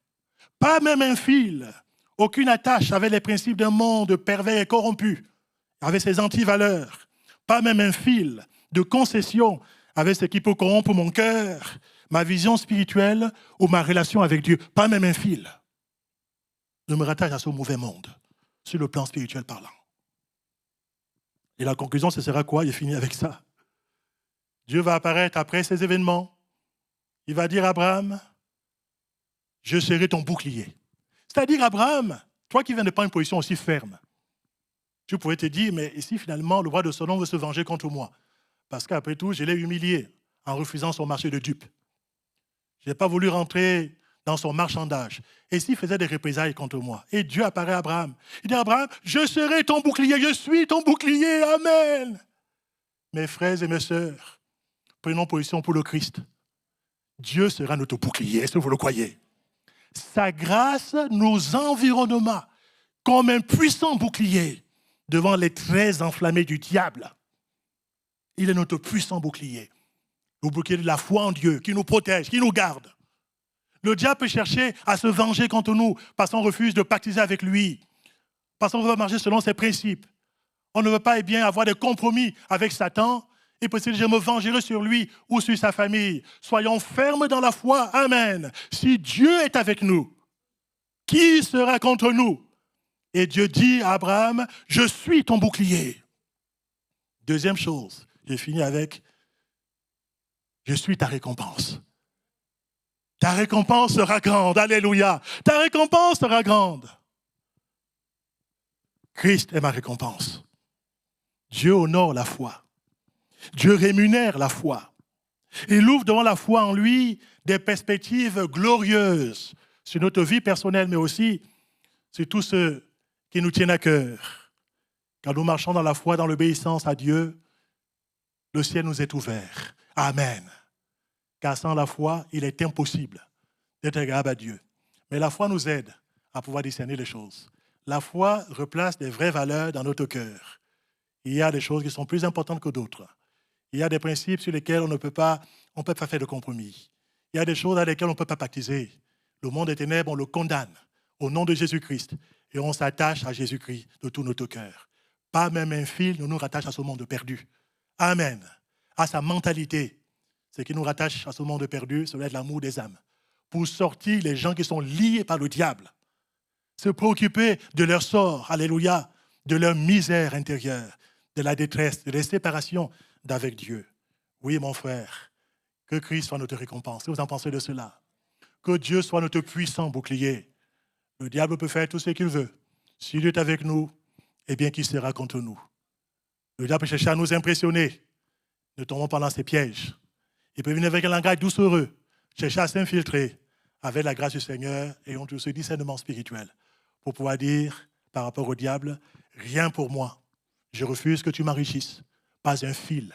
Pas même un fil, aucune attache avec les principes d'un monde pervers et corrompu, avec ses antivaleurs. Pas même un fil de concession avec ce qui peut corrompre mon cœur, ma vision spirituelle ou ma relation avec Dieu. Pas même un fil. Je me rattache à ce mauvais monde, sur le plan spirituel parlant. Et la conclusion, ce sera quoi? Il finit avec ça. Dieu va apparaître après ces événements. Il va dire à Abraham, je serai ton bouclier. C'est-à-dire, Abraham, toi qui viens de prendre une position aussi ferme, tu pourrais te dire, mais ici, finalement, le roi de Sodome veut se venger contre moi. Parce qu'après tout, je l'ai humilié en refusant son marché de dupes. Je n'ai pas voulu rentrer dans son marchandage. Et s'il faisait des représailles contre moi, et Dieu apparaît à Abraham, il dit à Abraham, je serai ton bouclier, je suis ton bouclier, amen. Mes frères et mes sœurs, prenons position pour le Christ. Dieu sera notre bouclier, est-ce que vous le croyez? Sa grâce nous environnera comme un puissant bouclier devant les traits enflammés du diable. Il est notre puissant bouclier. Le bouclier de la foi en Dieu qui nous protège, qui nous garde. Le diable peut chercher à se venger contre nous parce qu'on refuse de pactiser avec lui, parce qu'on veut marcher selon ses principes. On ne veut pas avoir des compromis avec Satan. Il peut se dire, je me vengerai sur lui ou sur sa famille. Soyons fermes dans la foi. Amen. Si Dieu est avec nous, qui sera contre nous? Et Dieu dit à Abraham, je suis ton bouclier. Deuxième chose, j'ai fini avec, je suis ta récompense. Ta récompense sera grande, alléluia. Ta récompense sera grande. Christ est ma récompense. Dieu honore la foi. Dieu rémunère la foi. Il ouvre devant la foi en lui des perspectives glorieuses sur notre vie personnelle, mais aussi sur tous ceux qui nous tiennent à cœur. Quand nous marchons dans la foi, dans l'obéissance à Dieu, le ciel nous est ouvert. Amen. Car sans la foi, il est impossible d'être agréable à Dieu. Mais la foi nous aide à pouvoir discerner les choses. La foi replace des vraies valeurs dans notre cœur. Il y a des choses qui sont plus importantes que d'autres. Il y a des principes sur lesquels on ne peut pas faire de compromis. Il y a des choses à lesquelles on ne peut pas pactiser. Le monde des ténèbres, on le condamne au nom de Jésus-Christ. Et on s'attache à Jésus-Christ de tout notre cœur. Pas même un fil ne nous rattache à ce monde perdu. Amen. À sa mentalité. Ce qui nous rattache à ce monde perdu, cela est l'amour des âmes. Pour sortir les gens qui sont liés par le diable. Se préoccuper de leur sort, alléluia, de leur misère intérieure, de la détresse, de la séparation d'avec Dieu. Oui, mon frère, que Christ soit notre récompense. Vous en pensez de cela? Que Dieu soit notre puissant bouclier. Le diable peut faire tout ce qu'il veut. Si Dieu est avec nous, eh bien, qui sera contre nous? Le diable cherche à nous impressionner. Ne tombons pas dans ses pièges. Il peut venir avec un langage doucereux, chercher à s'infiltrer. Avec la grâce du Seigneur, ayons tout ce discernement spirituel pour pouvoir dire, par rapport au diable, rien pour moi. Je refuse que tu m'enrichisses. Pas un fil.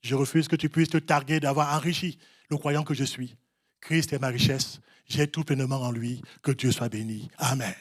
Je refuse que tu puisses te targuer d'avoir enrichi le croyant que je suis. Christ est ma richesse. J'ai tout pleinement en lui. Que Dieu soit béni. Amen.